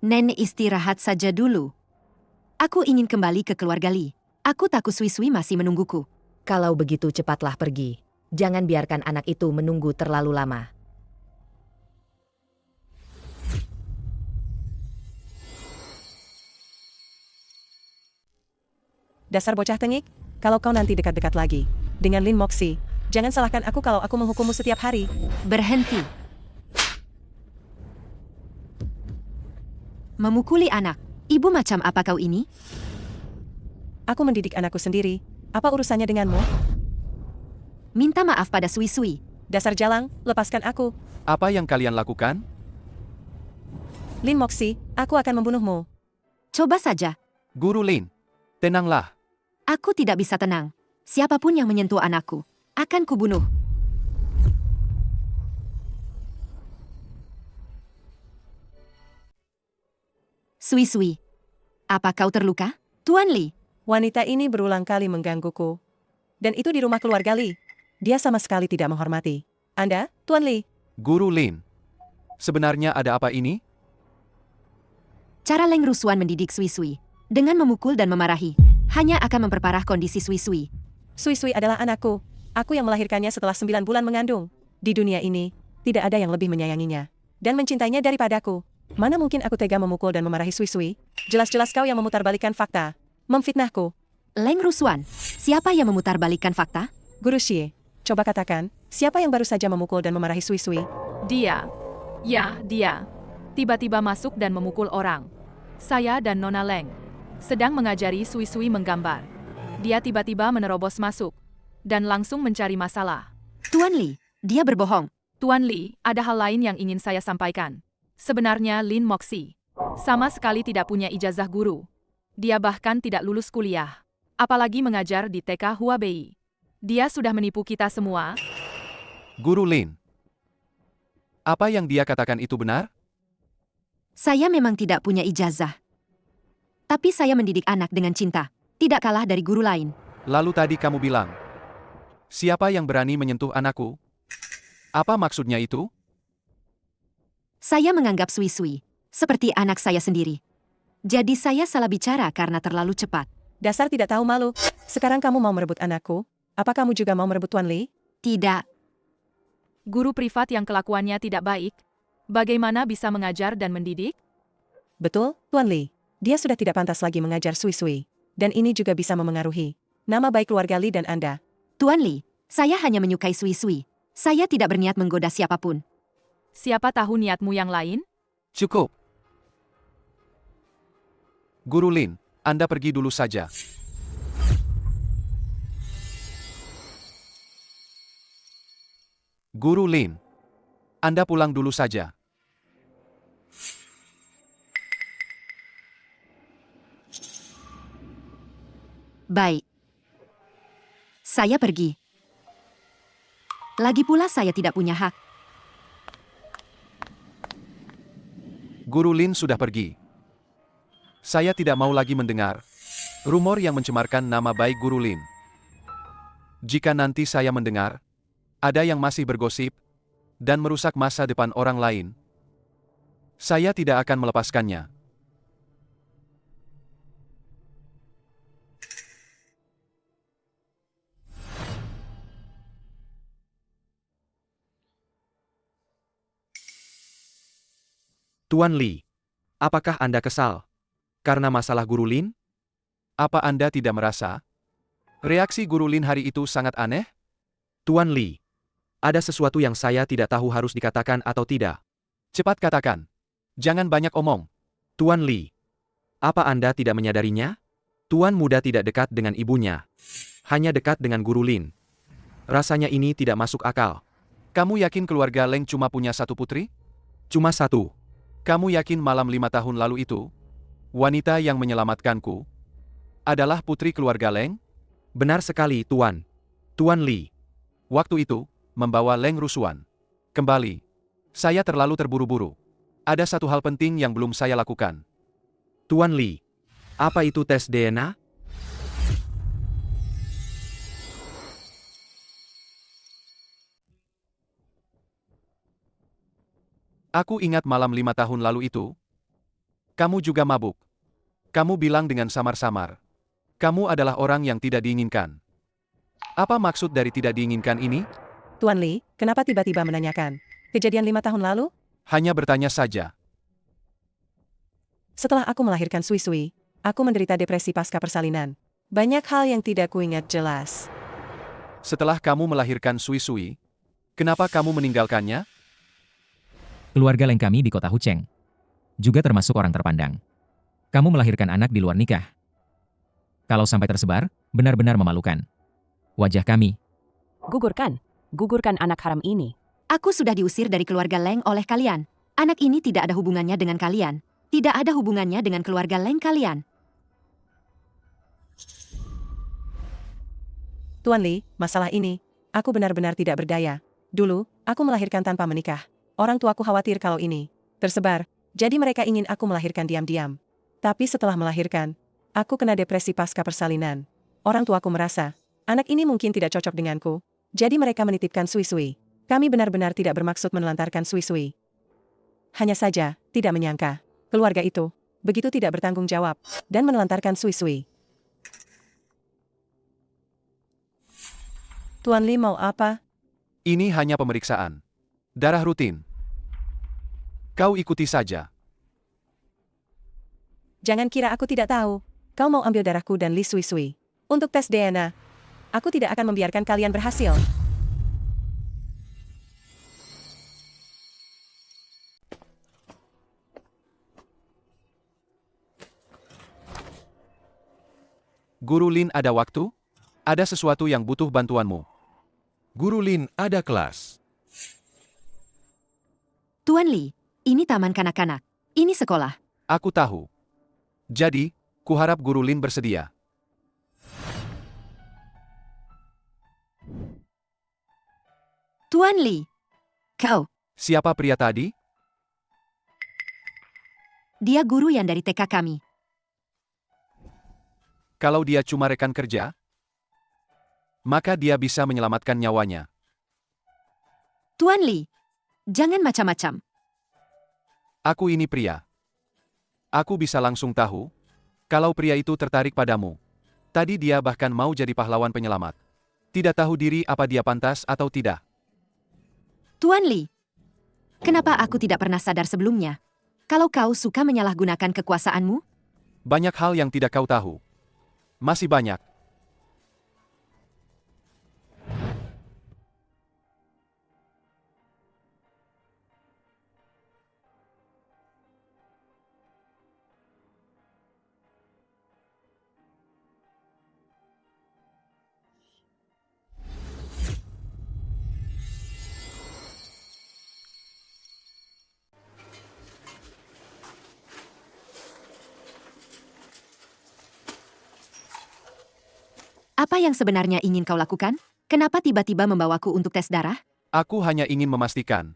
Nenek istirahat saja dulu. Aku ingin kembali ke keluarga Li. Aku takut Sui-Sui masih menungguku. Kalau begitu cepatlah pergi. Jangan biarkan anak itu menunggu terlalu lama. Dasar bocah tengik, kalau kau nanti dekat-dekat lagi dengan Lin Moxi, jangan salahkan aku kalau aku menghukummu setiap hari. Berhenti. Memukuli anak. Ibu macam apa kau ini? Aku mendidik anakku sendiri. Apa urusannya denganmu? Minta maaf pada Sui-Sui. Dasar jalang, lepaskan aku. Apa yang kalian lakukan? Lin Moxi, aku akan membunuhmu. Coba saja. Guru Lin, tenanglah. Aku tidak bisa tenang. Siapapun yang menyentuh anakku, akan kubunuh. Sui-Sui, apa kau terluka? Tuan Li. Wanita ini berulang kali menggangguku. Dan itu di rumah keluarga Li. Dia sama sekali tidak menghormati. Anda, Tuan Li. Guru Lin, sebenarnya ada apa ini? Cara Leng Rusuan mendidik Sui-Sui dengan memukul dan memarahi hanya akan memperparah kondisi Sui-Sui. Sui-Sui adalah anakku. Aku yang melahirkannya setelah 9 bulan mengandung. Di dunia ini, tidak ada yang lebih menyayanginya dan mencintainya daripadaku. Mana mungkin aku tega memukul dan memarahi Sui-Sui? Jelas-jelas kau yang memutarbalikkan fakta. Memfitnahku. Leng Rusuan, siapa yang memutarbalikkan fakta? Guru Xie, coba katakan, siapa yang baru saja memukul dan memarahi Sui-Sui? Dia. Ya, dia. Tiba-tiba masuk dan memukul orang. Saya dan Nona Leng sedang mengajari Sui-Sui menggambar. Dia tiba-tiba menerobos masuk dan langsung mencari masalah. Tuan Li, dia berbohong. Tuan Li, ada hal lain yang ingin saya sampaikan. Sebenarnya Lin Moxi sama sekali tidak punya ijazah guru. Dia bahkan tidak lulus kuliah, apalagi mengajar di TK Huabei. Dia sudah menipu kita semua. Guru Lin, apa yang dia katakan itu benar? Saya memang tidak punya ijazah. Tapi saya mendidik anak dengan cinta, tidak kalah dari guru lain. Lalu tadi kamu bilang, siapa yang berani menyentuh anakku? Apa maksudnya itu? Saya menganggap Sui Sui seperti anak saya sendiri. Jadi saya salah bicara karena terlalu cepat. Dasar tidak tahu malu. Sekarang kamu mau merebut anakku? Apa kamu juga mau merebut Tuan Li? Tidak. Guru privat yang kelakuannya tidak baik, bagaimana bisa mengajar dan mendidik? Betul, Tuan Li. Dia sudah tidak pantas lagi mengajar Sui Sui. Dan ini juga bisa memengaruhi nama baik keluarga Li dan Anda. Tuan Li, saya hanya menyukai Sui Sui. Saya tidak berniat menggoda siapapun. Siapa tahu niatmu yang lain? Cukup. Guru Lin, Anda pergi dulu saja. Guru Lin, Anda pulang dulu saja. Baik. Saya pergi. Lagi pula saya tidak punya hak. Guru Lin sudah pergi. Saya tidak mau lagi mendengar rumor yang mencemarkan nama baik Guru Lin. Jika nanti saya mendengar ada yang masih bergosip dan merusak masa depan orang lain, saya tidak akan melepaskannya. Tuan Li, apakah Anda kesal karena masalah Guru Lin? Apa Anda tidak merasa reaksi Guru Lin hari itu sangat aneh? Tuan Li, ada sesuatu yang saya tidak tahu harus dikatakan atau tidak. Cepat katakan. Jangan banyak omong. Tuan Li, apa Anda tidak menyadarinya? Tuan muda tidak dekat dengan ibunya. Hanya dekat dengan Guru Lin. Rasanya ini tidak masuk akal. Kamu yakin keluarga Leng cuma punya satu putri? Cuma satu. Kamu yakin malam 5 tahun lalu itu, wanita yang menyelamatkanku adalah putri keluarga Leng? Benar sekali, Tuan. Tuan Li. Waktu itu, membawa Leng Rusuan. Kembali. Saya terlalu terburu-buru. Ada satu hal penting yang belum saya lakukan. Tuan Li, apa itu tes DNA? Aku ingat malam 5 tahun lalu itu. Kamu juga mabuk. Kamu bilang dengan samar-samar. Kamu adalah orang yang tidak diinginkan. Apa maksud dari tidak diinginkan ini? Tuan Li, kenapa tiba-tiba menanyakan? Kejadian 5 tahun lalu? Hanya bertanya saja. Setelah aku melahirkan Sui Sui, aku menderita depresi pasca persalinan. Banyak hal yang tidak kuingat jelas. Setelah kamu melahirkan Sui Sui, kenapa kamu meninggalkannya? Keluarga Leng kami di kota Hucheng. Juga termasuk orang terpandang. Kamu melahirkan anak di luar nikah. Kalau sampai tersebar, benar-benar memalukan. Wajah kami. Gugurkan. Gugurkan anak haram ini. Aku sudah diusir dari keluarga Leng oleh kalian. Anak ini tidak ada hubungannya dengan kalian. Tidak ada hubungannya dengan keluarga Leng kalian. Tuan Li, masalah ini, aku benar-benar tidak berdaya. Dulu, aku melahirkan tanpa menikah. Orang tuaku khawatir kalau ini tersebar, jadi mereka ingin aku melahirkan diam-diam. Tapi setelah melahirkan, aku kena depresi pasca persalinan. Orang tuaku merasa, anak ini mungkin tidak cocok denganku, jadi mereka menitipkan Sui Sui. Kami benar-benar tidak bermaksud menelantarkan Sui Sui. Hanya saja, tidak menyangka, keluarga itu begitu tidak bertanggung jawab dan menelantarkan Sui Sui. Tuan Li mau apa? Ini hanya pemeriksaan. Darah rutin. Kau ikuti saja. Jangan kira aku tidak tahu. Kau mau ambil darahku dan Li Sui Sui. Untuk tes DNA. Aku tidak akan membiarkan kalian berhasil. Guru Lin, ada waktu? Ada sesuatu yang butuh bantuanmu. Guru Lin, ada kelas. Tuan Li, ini taman kanak-kanak. Ini sekolah. Aku tahu. Jadi, kuharap Guru Lin bersedia. Tuan Li. Kau. Siapa pria tadi? Dia guru yang dari TK kami. Kalau dia cuma rekan kerja, maka dia bisa menyelamatkan nyawanya. Tuan Li, jangan macam-macam. Aku ini pria. Aku bisa langsung tahu kalau pria itu tertarik padamu. Tadi dia bahkan mau jadi pahlawan penyelamat. Tidak tahu diri apa dia pantas atau tidak. Tuan Li, kenapa aku tidak pernah sadar sebelumnya? Kalau kau suka menyalahgunakan kekuasaanmu, Banyak hal yang tidak kau tahu. Masih banyak. apa yang sebenarnya ingin kau lakukan? Kenapa tiba-tiba membawaku untuk tes darah? Aku hanya ingin memastikan.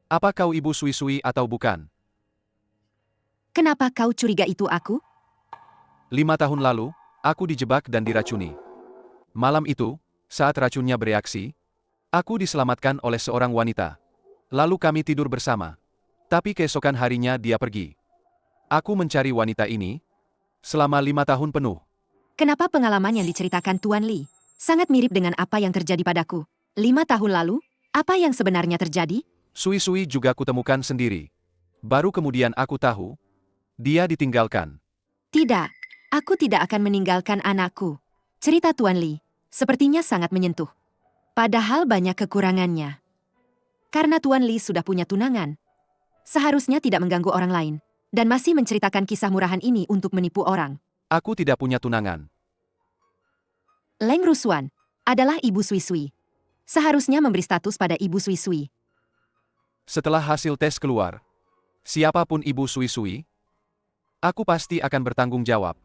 Apa kau ibu Sui-Sui atau bukan? Kenapa kau curiga itu aku? 5 tahun lalu, aku dijebak dan diracuni. Malam itu, saat racunnya bereaksi, aku diselamatkan oleh seorang wanita. Lalu kami tidur bersama. Tapi keesokan harinya dia pergi. Aku mencari wanita ini selama 5 tahun penuh. Kenapa pengalaman yang diceritakan Tuan Li sangat mirip dengan apa yang terjadi padaku? 5 tahun lalu, apa yang sebenarnya terjadi? Sui-Sui juga kutemukan sendiri. Baru kemudian aku tahu, dia ditinggalkan. Tidak, aku tidak akan meninggalkan anakku. Cerita Tuan Li sepertinya sangat menyentuh. Padahal banyak kekurangannya. Karena Tuan Li sudah punya tunangan, seharusnya tidak mengganggu orang lain, dan masih menceritakan kisah murahan ini untuk menipu orang. Aku tidak punya tunangan. Leng Rusuan adalah ibu Sui-Sui. Seharusnya memberi status pada ibu Sui-Sui. Setelah hasil tes keluar, siapapun ibu Sui-Sui, aku pasti akan bertanggung jawab.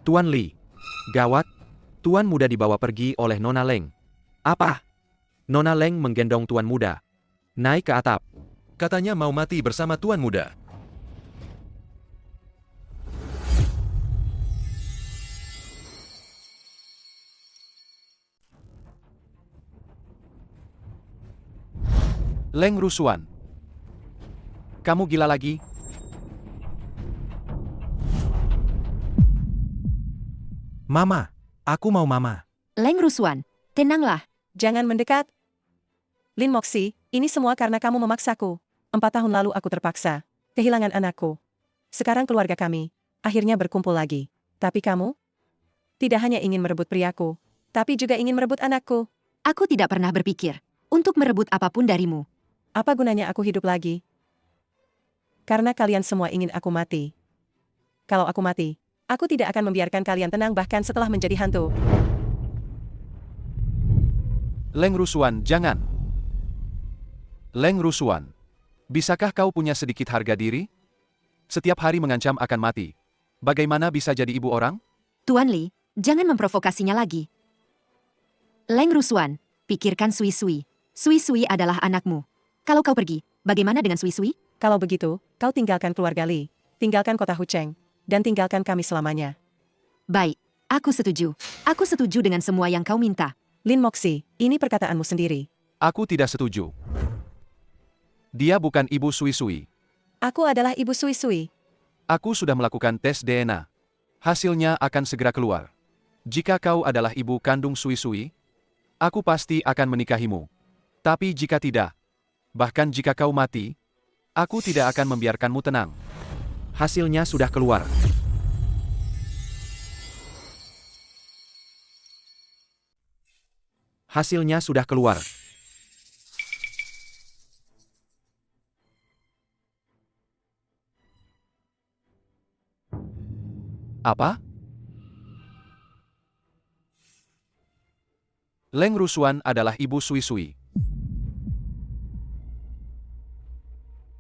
Tuan Li. Gawat, Tuan muda dibawa pergi oleh Nona Leng. Apa? Nona Leng menggendong Tuan muda. Naik ke atap. Katanya mau mati bersama Tuan Muda. Leng Rusuan. Kamu gila lagi? Mama, aku mau mama. Leng Rusuan, tenanglah. Jangan mendekat. Lin Moxi, ini semua karena kamu memaksaku. 4 tahun lalu aku terpaksa kehilangan anakku. Sekarang keluarga kami akhirnya berkumpul lagi. Tapi kamu tidak hanya ingin merebut priaku, tapi juga ingin merebut anakku. Aku tidak pernah berpikir untuk merebut apapun darimu. Apa gunanya aku hidup lagi? Karena kalian semua ingin aku mati. Kalau aku mati, aku tidak akan membiarkan kalian tenang bahkan setelah menjadi hantu. Leng Rusuan, jangan. Leng Rusuan, bisakah kau punya sedikit harga diri? Setiap hari mengancam akan mati. Bagaimana bisa jadi ibu orang? Tuan Li, jangan memprovokasinya lagi. Leng Rusuan, pikirkan Sui-Sui. Sui-Sui adalah anakmu. Kalau kau pergi, bagaimana dengan Sui-Sui? Kalau begitu, kau tinggalkan keluarga Li, tinggalkan kota Hucheng, dan tinggalkan kami selamanya. Baik, aku setuju. Aku setuju dengan semua yang kau minta. Lin Moxi, ini perkataanmu sendiri. Aku tidak setuju. Dia bukan ibu Sui-Sui. Aku adalah ibu Sui-Sui. Aku sudah melakukan tes DNA. Hasilnya akan segera keluar. Jika kau adalah ibu kandung Sui-Sui, aku pasti akan menikahimu. Tapi jika tidak, bahkan jika kau mati, aku tidak akan membiarkanmu tenang. Hasilnya sudah keluar. Hasilnya sudah keluar. Apa? Leng Rusuan adalah ibu Sui-Sui.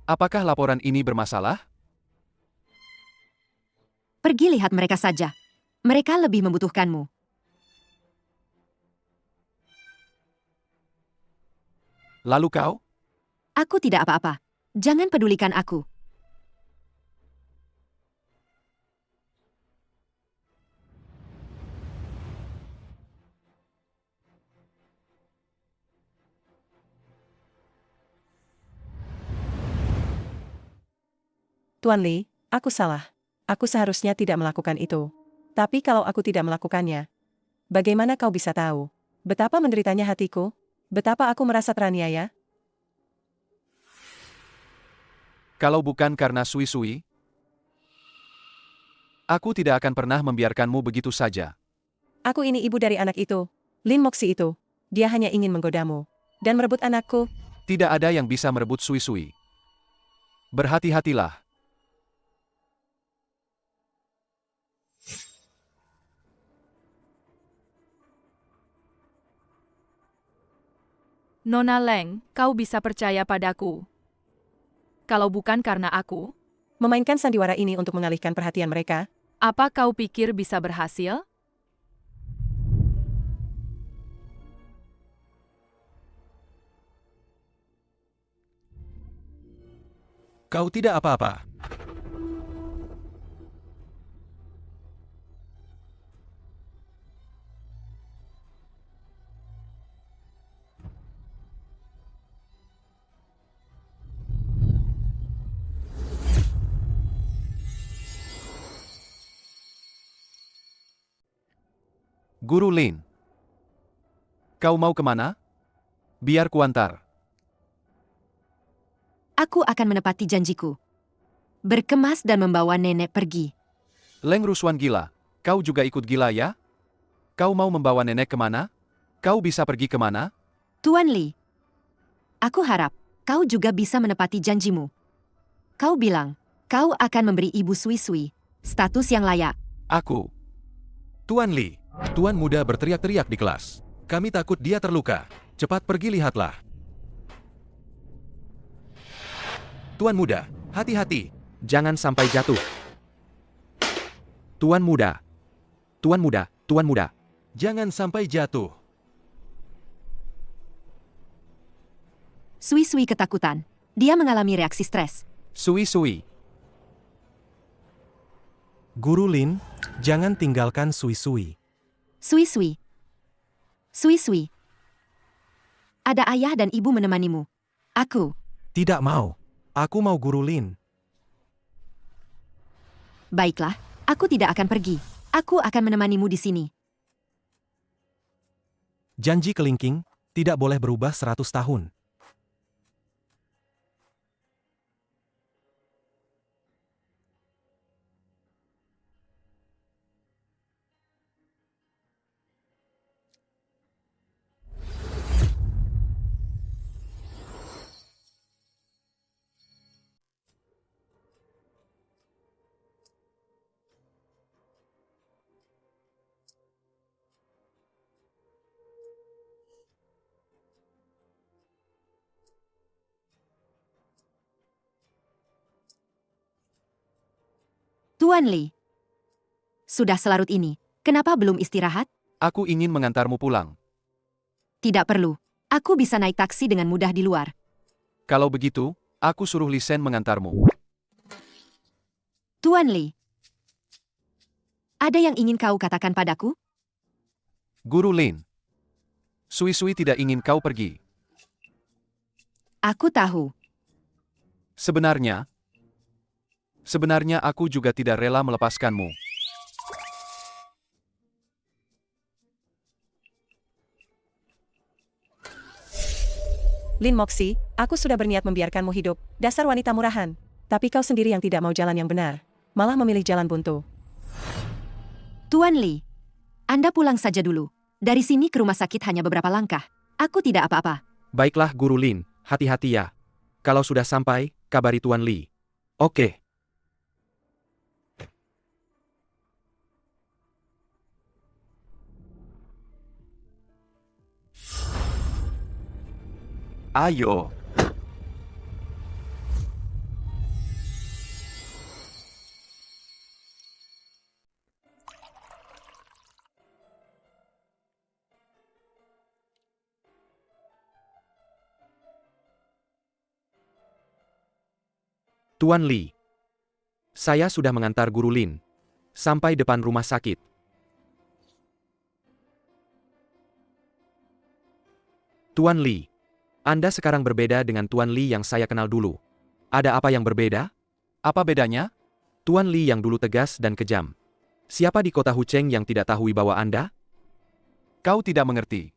Apakah laporan ini bermasalah? Pergi lihat mereka saja. Mereka lebih membutuhkanmu. Lalu kau? Aku tidak apa-apa. Jangan pedulikan aku. Tuan Li, aku salah. Aku seharusnya tidak melakukan itu. Tapi kalau aku tidak melakukannya, bagaimana kau bisa tahu betapa menderitanya hatiku? Betapa aku merasa teraniaya? Kalau bukan karena Sui Sui, aku tidak akan pernah membiarkanmu begitu saja. Aku ini ibu dari anak itu. Lin Moxi itu. Dia hanya ingin menggodamu. Dan merebut anakku. Tidak ada yang bisa merebut Sui Sui. Berhati-hatilah. Nona Leng, kau bisa percaya padaku. Kalau bukan karena aku, Memainkan sandiwara ini untuk mengalihkan perhatian mereka. apa kau pikir bisa berhasil? Kau tidak apa-apa. Guru Lin. Kau mau kemana? Biar kuantar. Aku akan menepati janjiku. Berkemas dan membawa nenek pergi. Leng Ruswan gila. Kau juga ikut gila ya? Kau mau membawa nenek kemana? Kau bisa pergi kemana? Tuan Li, aku harap kau juga bisa menepati janjimu. Kau bilang, kau akan memberi Ibu Sui Sui status yang layak. Aku. Tuan Li, Tuan muda berteriak-teriak di kelas. Kami takut dia terluka. Cepat pergi lihatlah. Tuan muda, hati-hati. Jangan sampai jatuh. Tuan muda. Tuan muda, Tuan muda. Jangan sampai jatuh. Sui Sui ketakutan. Dia mengalami reaksi stres. Sui Sui. Guru Lin, jangan tinggalkan Sui Sui. Sui Sui. Sui Sui. Ada ayah dan ibu menemanimu. Aku. Tidak mau. Aku mau Guru Lin. Baiklah, aku tidak akan pergi. Aku akan menemanimu di sini. Janji kelingking, tidak boleh berubah 100 tahun. Tuan Li. Sudah selarut ini, kenapa belum istirahat? Aku ingin mengantarmu pulang. Tidak perlu. Aku bisa naik taksi dengan mudah di luar. Kalau begitu, aku suruh Lisen mengantarmu. Tuan Li. Ada yang ingin kau katakan padaku? Guru Lin. Sui Sui tidak ingin kau pergi. Aku tahu. Sebenarnya aku juga tidak rela melepaskanmu. Lin Moxi, aku sudah berniat membiarkanmu hidup. Dasar wanita murahan. Tapi kau sendiri yang tidak mau jalan yang benar. Malah memilih jalan buntu. Tuan Li. Anda pulang saja dulu. Dari sini ke rumah sakit hanya beberapa langkah. Aku tidak apa-apa. Baiklah Guru Lin, hati-hati ya. Kalau sudah sampai, kabari Tuan Li. Oke. Ayo. Tuan Li. Saya sudah mengantar Guru Lin sampai depan rumah sakit. Tuan Li. Anda sekarang berbeda dengan Tuan Li yang saya kenal dulu. Ada apa yang berbeda? Apa bedanya? Tuan Li yang dulu tegas dan kejam. Siapa di kota Hucheng yang tidak tahu wibawa Anda? Kau tidak mengerti.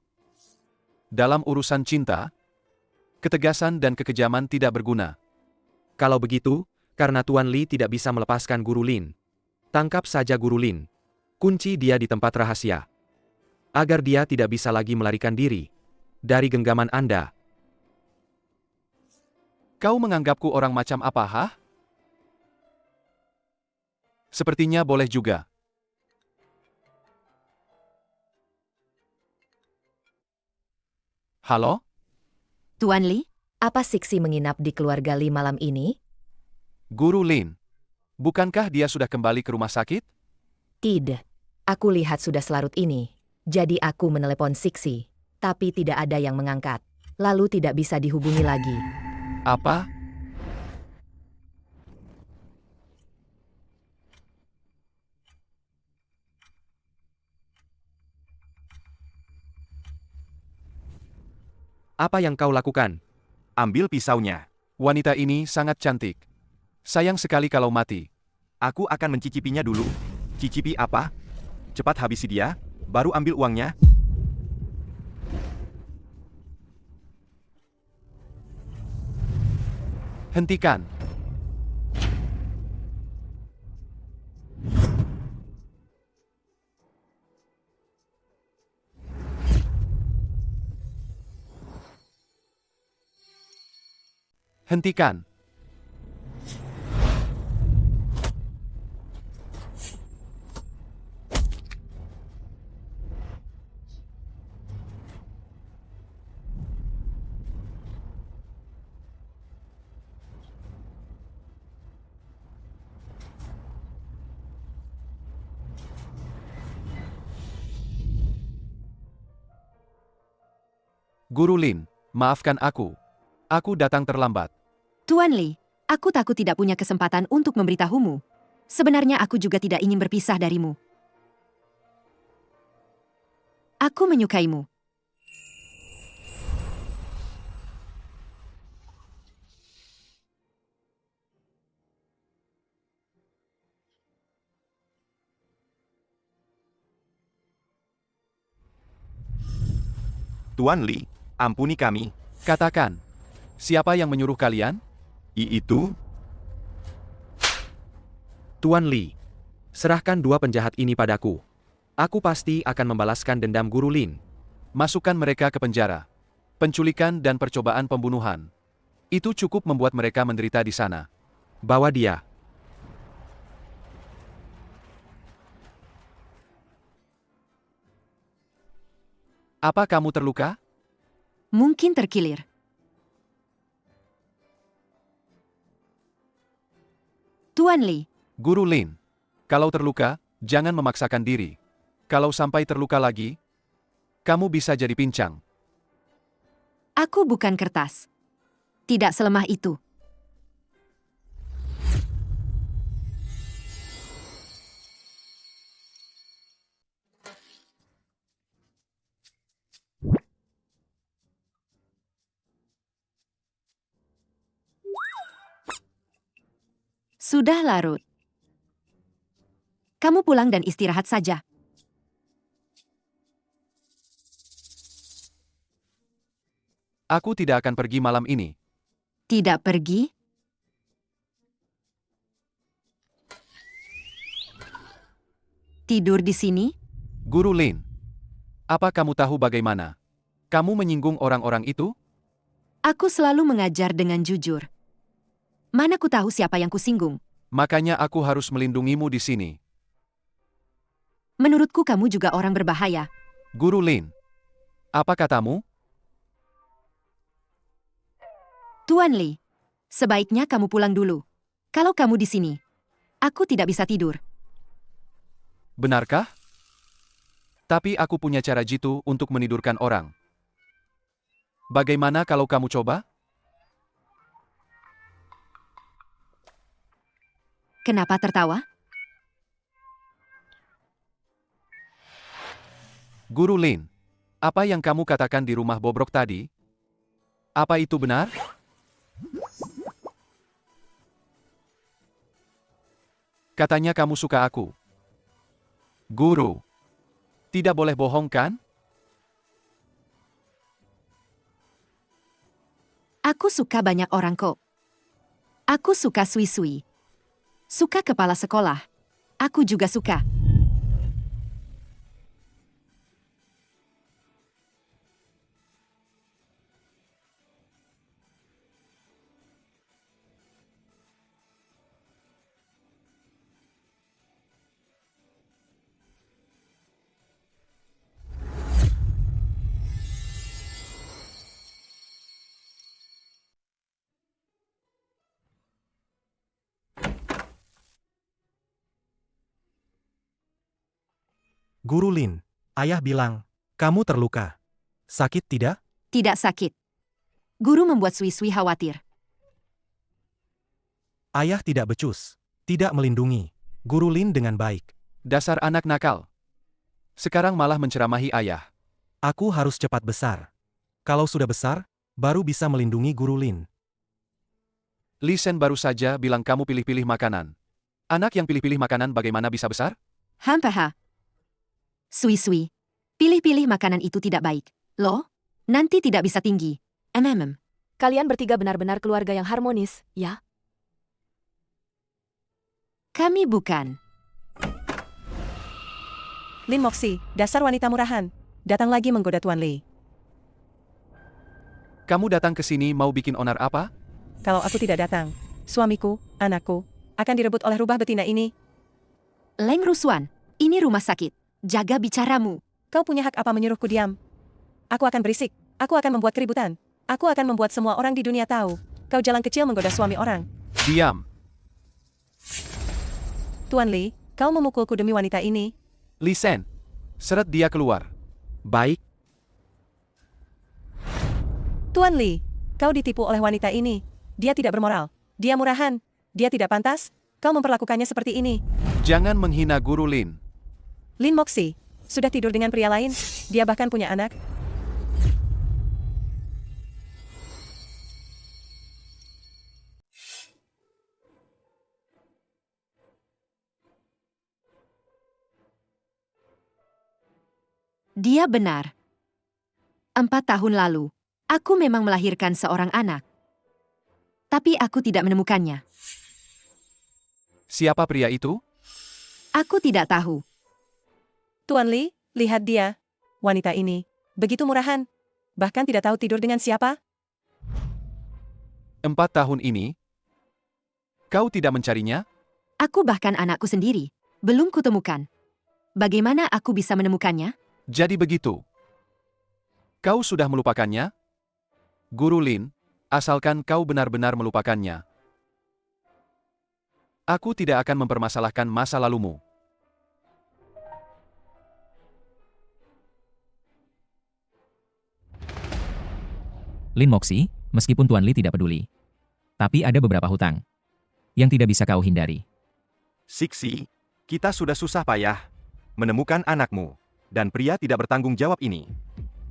Dalam urusan cinta, ketegasan dan kekejaman tidak berguna. Kalau begitu, karena Tuan Li tidak bisa melepaskan Guru Lin. Tangkap saja Guru Lin. Kunci dia di tempat rahasia. Agar dia tidak bisa lagi melarikan diri dari genggaman Anda. Kau menganggapku orang macam apa, hah? Sepertinya boleh juga. Halo? Tuan Li, Apa Siksi menginap di keluarga Li malam ini? Guru Lin. Bukankah dia sudah kembali ke rumah sakit? Tidak. Aku lihat sudah selarut ini. Jadi aku menelepon Siksi. Tapi tidak ada yang mengangkat. Lalu tidak bisa dihubungi lagi. Apa? Apa yang kau lakukan? Ambil pisaunya. Wanita ini sangat cantik. Sayang sekali kalau mati. Aku akan mencicipinya dulu. Cicipi apa? Cepat habisi dia, baru ambil uangnya. Hentikan. Hentikan. Guru Lin, maafkan aku. Aku datang terlambat. Tuan Li, aku takut tidak punya kesempatan untuk memberitahumu. Sebenarnya aku juga tidak ingin berpisah darimu. Aku menyukaimu. Tuan Li, ampuni kami. Katakan, siapa yang menyuruh kalian? Itu? Tuan Li, serahkan dua penjahat ini padaku. Aku pasti akan membalaskan dendam Guru Lin. Masukkan mereka ke penjara. Penculikan dan percobaan pembunuhan. Itu cukup membuat mereka menderita di sana. Bawa dia. Apa kamu terluka? Mungkin terkilir. Tuan Li, Guru Lin, kalau terluka, jangan memaksakan diri. Kalau sampai terluka lagi, kamu bisa jadi pincang. aku bukan kertas. Tidak selemah itu. Sudah larut. Kamu pulang dan istirahat saja. Aku tidak akan pergi malam ini. Tidak pergi? Tidur di sini? Guru Lin, apa kamu tahu bagaimana? Kamu menyinggung orang-orang itu? Aku selalu mengajar dengan jujur. Mana ku tahu siapa yang kusinggung? Makanya aku harus melindungimu di sini. Menurutku kamu juga orang berbahaya. Guru Lin, apa katamu? Tuan Li, sebaiknya kamu pulang dulu. Kalau kamu di sini, aku tidak bisa tidur. Benarkah? Tapi aku punya cara jitu untuk menidurkan orang. Bagaimana kalau kamu coba? Kenapa tertawa? Guru Lin, apa yang kamu katakan di rumah bobrok tadi? Apa itu benar? Katanya kamu suka aku. Guru. Tidak boleh bohong kan? Aku suka banyak orang kok. Aku suka Sui-Sui. Suka kepala sekolah. Aku juga suka. Guru Lin, ayah bilang, kamu terluka. Sakit tidak? Tidak sakit. Guru membuat Sui-Sui khawatir. Ayah tidak becus, tidak melindungi Guru Lin dengan baik. Dasar anak nakal. Sekarang malah menceramahi ayah. Aku harus cepat besar. Kalau sudah besar, baru bisa melindungi Guru Lin. Li Shen baru saja bilang kamu pilih-pilih makanan. Anak yang pilih-pilih makanan bagaimana bisa besar? Hampaha. Sui-Sui. Pilih-pilih makanan itu tidak baik. Loh? Nanti tidak bisa tinggi. Kalian bertiga benar-benar keluarga yang harmonis, ya? Kami bukan. Lin Moxie, dasar wanita murahan. Datang lagi menggoda Tuan Li. Kamu datang ke sini mau bikin onar apa? Kalau aku tidak datang, suamiku, anakku, akan direbut oleh rubah betina ini. Leng Rusuan, ini rumah sakit. Jaga bicaramu. Kau punya hak apa menyuruhku diam? Aku akan berisik. Aku akan membuat keributan. Aku akan membuat semua orang di dunia tahu. Kau jalan kecil menggoda suami orang. Diam. Tuan Li, kau memukulku demi wanita ini. Li Shen. Seret dia keluar. Baik, Tuan Li, kau ditipu oleh wanita ini. Dia tidak bermoral. Dia murahan. Dia tidak pantas. Kau memperlakukannya seperti ini. Jangan menghina Guru Lin. Lin Moxie, sudah tidur dengan pria lain. Dia bahkan punya anak. Dia benar. 4 tahun lalu, aku memang melahirkan seorang anak. Tapi aku tidak menemukannya. Siapa pria itu? Aku tidak tahu. Tuan Li, lihat dia. Wanita ini, begitu murahan. Bahkan tidak tahu tidur dengan siapa. 4 tahun ini? Kau tidak mencarinya? Aku bahkan anakku sendiri. Belum kutemukan. Bagaimana aku bisa menemukannya? Jadi begitu. Kau sudah melupakannya? Guru Lin, asalkan kau benar-benar melupakannya. Aku tidak akan mempermasalahkan masa lalumu. Lin Moxie, meskipun Tuan Li tidak peduli. Tapi ada beberapa hutang yang tidak bisa kau hindari. Siksi, kita sudah susah payah menemukan anakmu, dan pria tidak bertanggung jawab ini.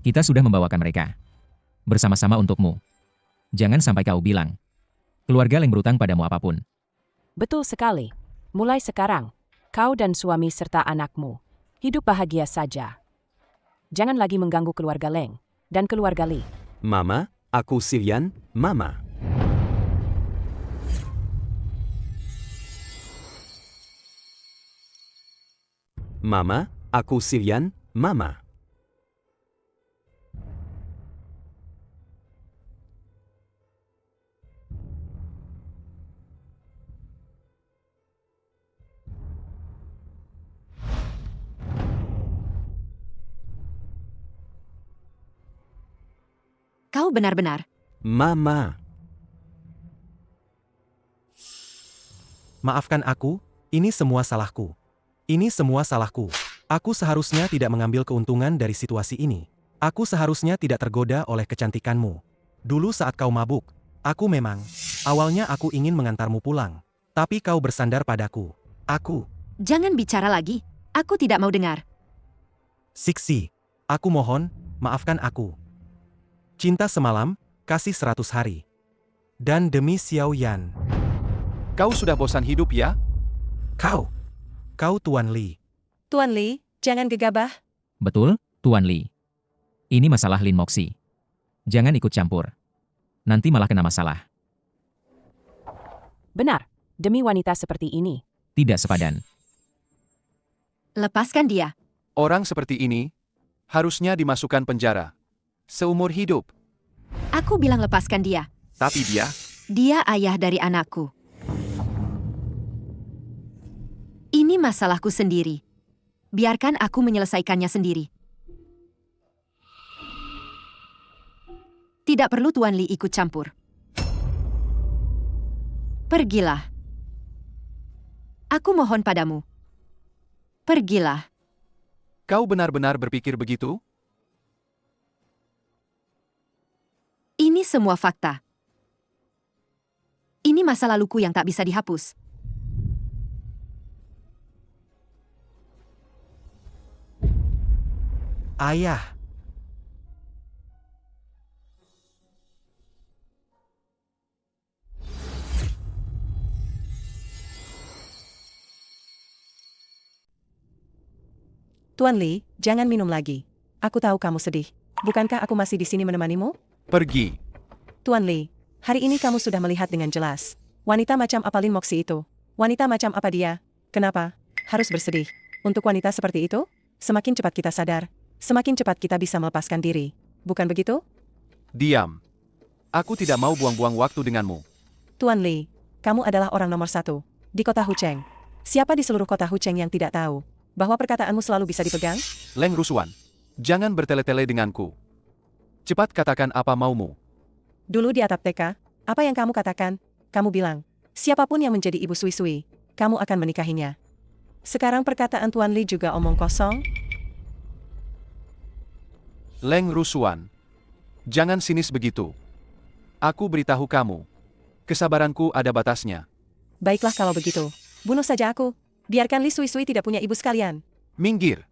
Kita sudah membawakan mereka bersama-sama untukmu. Jangan sampai kau bilang keluarga Leng berutang padamu apapun. Betul sekali. Mulai sekarang, kau dan suami serta anakmu hidup bahagia saja. Jangan lagi mengganggu keluarga Leng dan keluarga Li. Mama, aku Silian, Mama. Mama, aku Silian, Mama. Kau benar-benar. Mama. Maafkan aku, ini semua salahku. Ini semua salahku. Aku seharusnya tidak mengambil keuntungan dari situasi ini. Aku seharusnya tidak tergoda oleh kecantikanmu. Dulu saat kau mabuk, aku memang, awalnya aku ingin mengantarmu pulang. Tapi kau bersandar padaku. Aku. Jangan bicara lagi. Aku tidak mau dengar. Siksi, aku mohon, maafkan aku. Cinta semalam, kasih 100 hari. Dan demi Xiao Yan. Kau sudah bosan hidup ya? Kau Tuan Li. Tuan Li, jangan gegabah. Betul, Tuan Li. Ini masalah Lin Moxi. Jangan ikut campur. Nanti malah kena masalah. Benar, demi wanita seperti ini. Tidak sepadan. Lepaskan dia. Orang seperti ini harusnya dimasukkan penjara seumur hidup. Aku bilang lepaskan dia. Tapi dia Dia ayah dari anakku. Ini masalahku sendiri. Biarkan aku menyelesaikannya sendiri. Tidak perlu Tuan Li ikut campur. Pergilah. Aku mohon padamu. Pergilah. Kau benar-benar berpikir begitu? Ini semua fakta. Ini masa laluku yang tak bisa dihapus. Ayah. Tuan Li, jangan minum lagi. Aku tahu kamu sedih. Bukankah aku masih di sini menemanimu? Pergi. Tuan Li, hari ini kamu sudah melihat dengan jelas. Wanita macam apa Lin Moxi itu? Wanita macam apa dia? Kenapa harus bersedih? Untuk wanita seperti itu, semakin cepat kita sadar, semakin cepat kita bisa melepaskan diri. Bukan begitu? Diam. Aku tidak mau buang-buang waktu denganmu. Tuan Li, kamu adalah orang nomor 1 di kota Hucheng. Siapa di seluruh kota Hucheng yang tidak tahu bahwa perkataanmu selalu bisa dipegang? Leng Rusuan, jangan bertele-tele denganku. Cepat katakan apa maumu. Dulu di atap TK, apa yang kamu katakan? Kamu bilang, siapapun yang menjadi ibu Sui-Sui, kamu akan menikahinya. Sekarang perkataan Tuan Li juga omong kosong? Leng Rusuan, jangan sinis begitu. Aku beritahu kamu, kesabaranku ada batasnya. Baiklah kalau begitu, bunuh saja aku. Biarkan Li Sui-Sui tidak punya ibu sekalian. Minggir.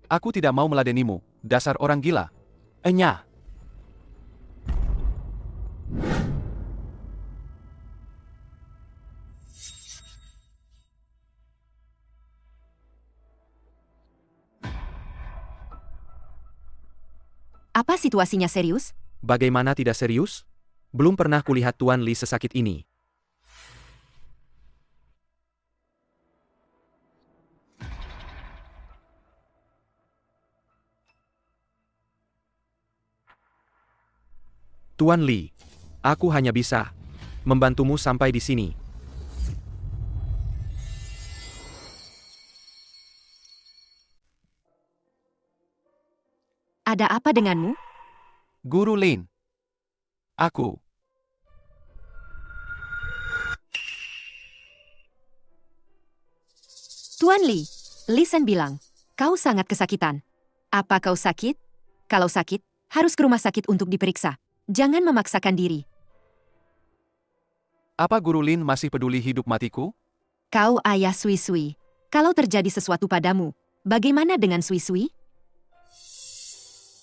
Aku tidak mau meladenimu, dasar orang gila. Enyah. Apa situasinya serius? Bagaimana tidak serius? Belum pernah kulihat Tuan Li sesakit ini. Tuan Li, aku hanya bisa membantumu sampai di sini. Ada apa denganmu? Guru Lin. Aku. Tuan Li, Lisen bilang, kau sangat kesakitan. Apa kau sakit? Kalau sakit, harus ke rumah sakit untuk diperiksa. Jangan memaksakan diri. Apa Guru Lin masih peduli hidup matiku? Kau ayah Sui-Sui. Kalau terjadi sesuatu padamu, bagaimana dengan Sui-Sui?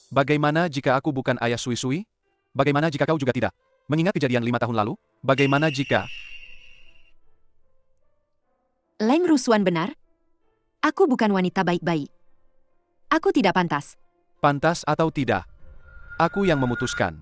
Bagaimana jika aku bukan ayah Sui-Sui? Bagaimana jika kau juga tidak? Mengingat kejadian 5 tahun lalu, bagaimana jika... Leng Rusuan benar? Aku bukan wanita baik-baik. Aku tidak pantas. Pantas atau tidak? Aku yang memutuskan.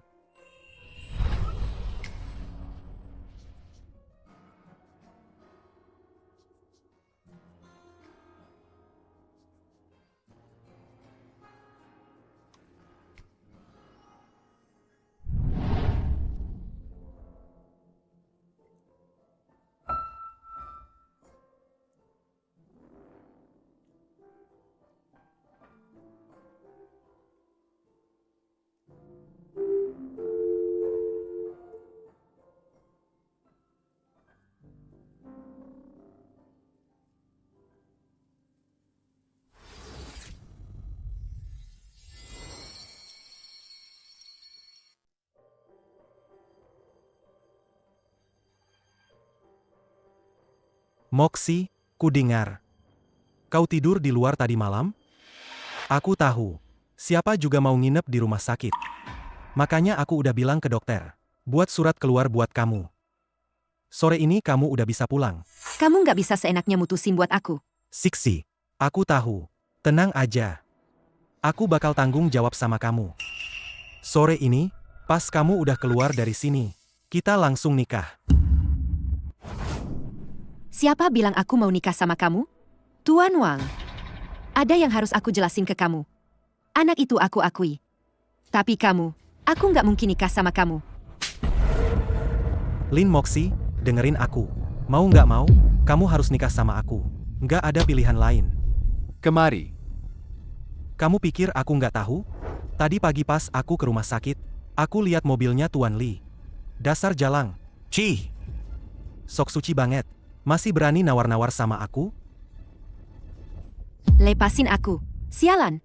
Moxi, kudengar. Kau tidur di luar tadi malam? Aku tahu. Siapa juga mau nginep di rumah sakit. Makanya aku udah bilang ke dokter. Buat surat keluar buat kamu. Sore ini kamu udah bisa pulang. Kamu nggak bisa seenaknya mutusin buat aku. Siksi, aku tahu. Tenang aja. Aku bakal tanggung jawab sama kamu. Sore ini, pas kamu udah keluar dari sini, kita langsung nikah. Siapa bilang aku mau nikah sama kamu? Tuan Wang. Ada yang harus aku jelasin ke kamu. Anak itu aku akui. Tapi kamu, aku nggak mungkin nikah sama kamu. Lin Moxie, dengerin aku. Mau nggak mau, kamu harus nikah sama aku. Nggak ada pilihan lain. Kemari. Kamu pikir aku nggak tahu? Tadi pagi pas aku ke rumah sakit, aku lihat mobilnya Tuan Li. Dasar jalang. Cih. Sok suci banget. Masih berani nawar-nawar sama aku? Lepasin aku. Sialan.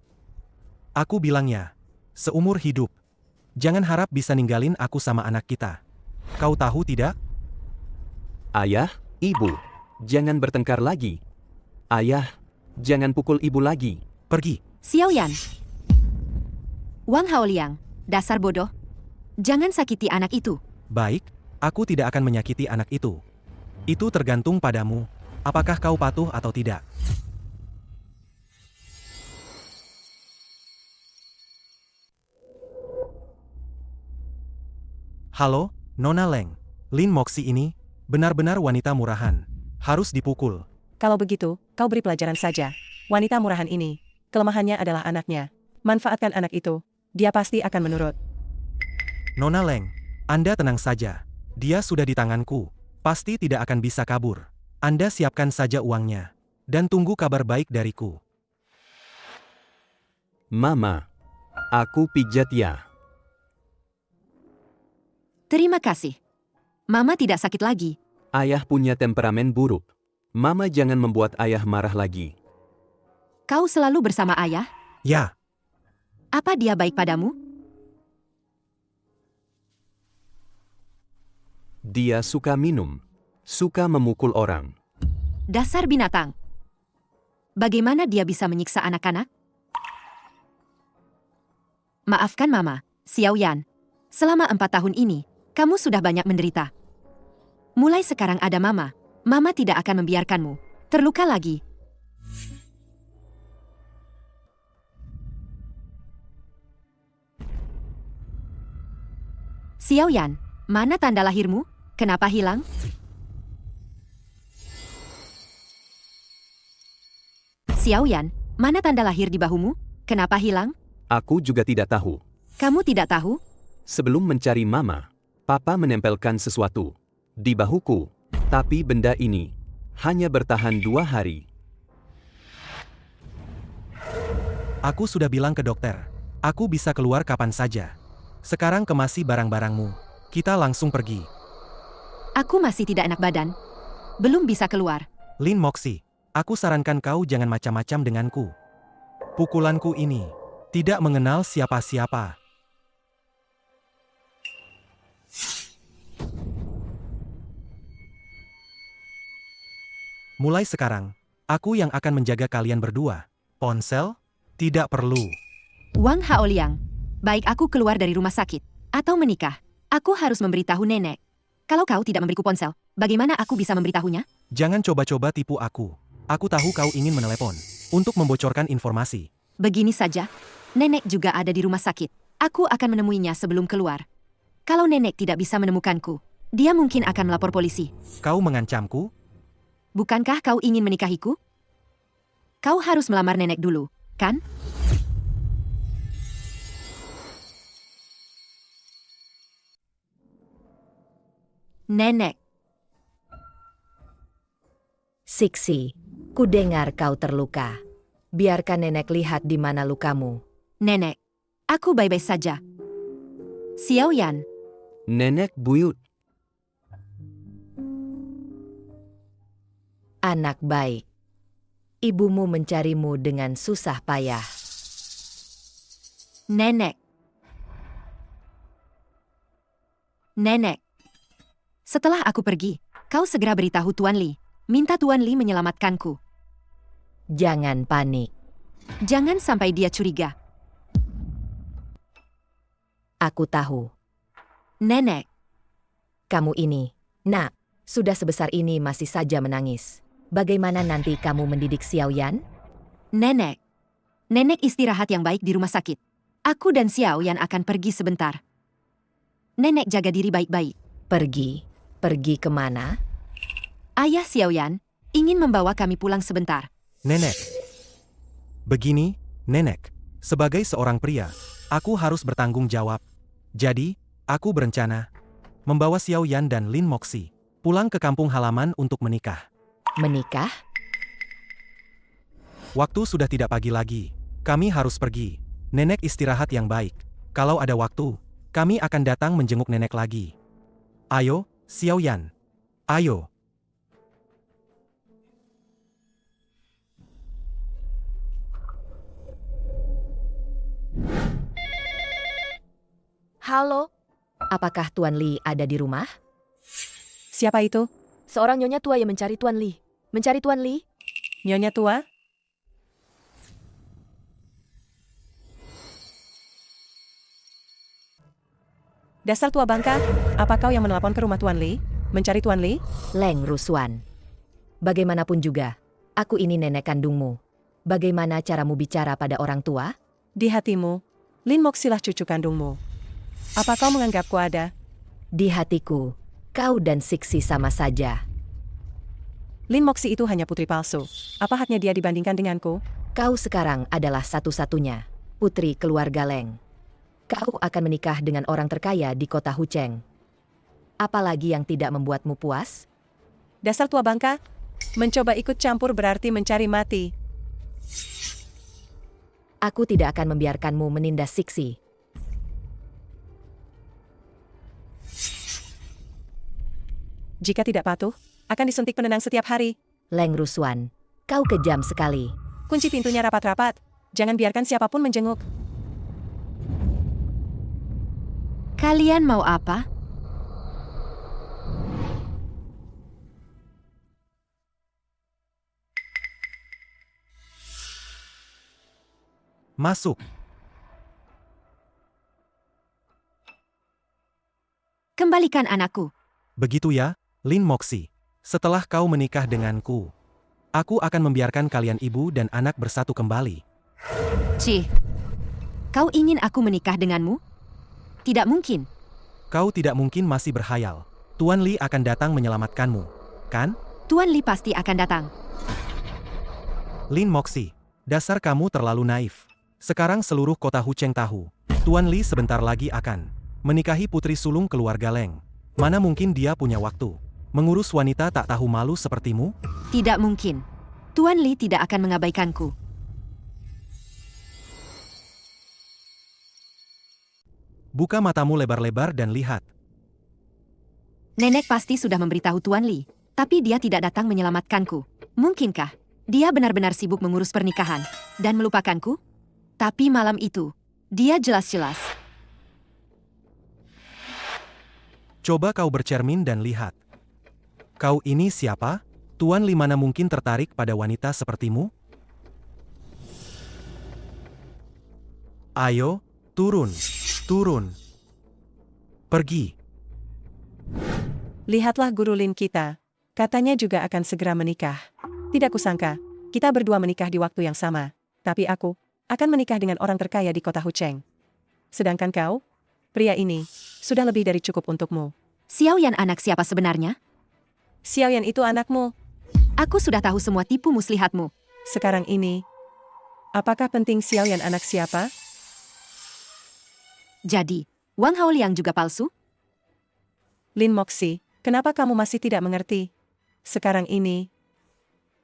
Aku bilangnya, seumur hidup. Jangan harap bisa ninggalin aku sama anak kita. Kau tahu tidak? Ayah, ibu, jangan bertengkar lagi. Ayah, jangan pukul ibu lagi. Pergi. Xiaoyan. Wang Haoliang, dasar bodoh. Jangan sakiti anak itu. Baik, aku tidak akan menyakiti anak itu. Itu tergantung padamu. Apakah kau patuh atau tidak? Halo, Nona Leng. Lin Moxie ini benar-benar wanita murahan. Harus dipukul. Kalau begitu, kau beri pelajaran saja. Wanita murahan ini, kelemahannya adalah anaknya. Manfaatkan anak itu. Dia pasti akan menurut. Nona Leng, Anda tenang saja. Dia sudah di tanganku. Pasti tidak akan bisa kabur. Anda siapkan saja uangnya. Dan tunggu kabar baik dariku. Mama, aku pijat ya. Terima kasih. Mama tidak sakit lagi. Ayah punya temperamen buruk. Mama jangan membuat ayah marah lagi. Kau selalu bersama ayah? Ya. Apa dia baik padamu? Dia suka minum. Suka memukul orang. Dasar binatang. Bagaimana dia bisa menyiksa anak-anak? Maafkan Mama, Xiaoyan. Selama 4 tahun ini, kamu sudah banyak menderita. Mulai sekarang ada Mama. Mama tidak akan membiarkanmu terluka lagi. Xiaoyan, mana tanda lahirmu? Kenapa hilang? Xiaoyan, mana tanda lahir di bahumu? Kenapa hilang? Aku juga tidak tahu. Kamu tidak tahu? Sebelum mencari Mama, Papa menempelkan sesuatu di bahuku. Tapi benda ini hanya bertahan 2 hari. Aku sudah bilang ke dokter. Aku bisa keluar kapan saja. Sekarang kemasi barang-barangmu. Kita langsung pergi. Aku masih tidak enak badan. Belum bisa keluar. Lin Moxie, aku sarankan kau jangan macam-macam denganku. Pukulanku ini tidak mengenal siapa-siapa. Mulai sekarang, aku yang akan menjaga kalian berdua. Ponsel? Tidak perlu. Wang Haoliang, baik aku keluar dari rumah sakit atau menikah, aku harus memberitahu nenek. Kalau kau tidak memberiku ponsel, bagaimana aku bisa memberitahunya? Jangan coba-coba tipu aku. Aku tahu kau ingin menelepon untuk membocorkan informasi. Begini saja, nenek juga ada di rumah sakit. Aku akan menemuinya sebelum keluar. Kalau nenek tidak bisa menemukanku, dia mungkin akan melapor polisi. Kau mengancamku? Bukankah kau ingin menikahiku? Kau harus melamar nenek dulu, kan? Nenek. Siksi, ku dengar kau terluka. Biarkan nenek lihat di mana lukamu. Nenek, aku baik-baik saja. Xiaoyan. Nenek buyut. Anak baik. Ibumu mencarimu dengan susah payah. Nenek. Nenek. Setelah aku pergi, kau segera beritahu Tuan Li. Minta Tuan Li menyelamatkanku. Jangan panik. Jangan sampai dia curiga. Aku tahu. Nenek. Kamu ini, nak, Sudah sebesar ini masih saja menangis. Bagaimana nanti kamu mendidik Xiaoyan? Nenek. Nenek istirahat yang baik di rumah sakit. Aku dan Xiaoyan akan pergi sebentar. Nenek jaga diri baik-baik. Pergi? Pergi kemana? Ayah Xiaoyan ingin membawa kami pulang sebentar. Nenek. Begini, Nenek. Sebagai seorang pria, aku harus bertanggung jawab. Jadi, aku berencana membawa Xiaoyan dan Lin Moxi pulang ke kampung halaman untuk menikah. Menikah? Waktu sudah tidak pagi lagi. Kami harus pergi. Nenek istirahat yang baik. Kalau ada waktu, kami akan datang menjenguk nenek lagi. Ayo, Xiaoyan. Ayo. Halo, Apakah Tuan Li ada di rumah? Siapa itu? seorang nyonya tua yang mencari Tuan Li. Mencari Tuan Li? Nyonya tua? Dasar tua bangka, apa kau yang menelpon ke rumah Tuan Li? Mencari Tuan Li? Leng Rusuan. Bagaimanapun juga, aku ini nenek kandungmu. Bagaimana caramu bicara pada orang tua? Di hatimu, Lin Moxilah cucu kandungmu. Apa kau menganggapku ada? Di hatiku, kau dan Siksi sama saja. Lin Moxi itu hanya putri palsu. Apa haknya dia dibandingkan denganku? Kau sekarang adalah satu-satunya putri keluarga Leng. Kau akan menikah dengan orang terkaya di kota Hucheng. Apalagi yang tidak membuatmu puas? Dasar tua bangka, mencoba ikut campur berarti mencari mati. Aku tidak akan membiarkanmu menindas Siksi. Jika tidak patuh, akan disuntik penenang setiap hari. Leng Rusuan, kau kejam sekali. Kunci pintunya rapat-rapat. Jangan biarkan siapapun menjenguk. Kalian mau apa? Masuk. Kembalikan anakku. Begitu ya, Lin Moxi. Setelah kau menikah denganku, aku akan membiarkan kalian ibu dan anak bersatu kembali. Cih, kau ingin aku menikah denganmu? Tidak mungkin. Kau tidak mungkin masih berhayal. Tuan Li akan datang menyelamatkanmu, kan? Tuan Li pasti akan datang. Lin Moxi, dasar kamu terlalu naif. Sekarang seluruh kota Hucheng tahu. Tuan Li sebentar lagi akan menikahi putri sulung keluarga Leng. Mana mungkin dia punya waktu mengurus wanita tak tahu malu sepertimu? Tidak mungkin. Tuan Li tidak akan mengabaikanku. Buka matamu lebar-lebar dan lihat. Nenek pasti sudah memberitahu Tuan Li, tapi dia tidak datang menyelamatkanku. Mungkinkah dia benar-benar sibuk mengurus pernikahan dan melupakanku? Tapi malam itu, dia jelas-jelas. Coba kau bercermin dan lihat. Kau ini siapa? Tuan Li mana mungkin tertarik pada wanita sepertimu? Ayo, turun. Turun. Pergi. Lihatlah guru Lin kita. Katanya juga akan segera menikah. Tidak kusangka, kita berdua menikah di waktu yang sama. Tapi aku akan menikah dengan orang terkaya di kota Hucheng. Sedangkan kau, pria ini, sudah lebih dari cukup untukmu. Xiaoyan anak siapa sebenarnya? Xiaoyan itu anakmu. Aku sudah tahu semua tipu muslihatmu. Sekarang ini, apakah penting Xiaoyan anak siapa? Jadi, Wang Haoliang juga palsu? Lin Moxi, kenapa kamu masih tidak mengerti? Sekarang ini,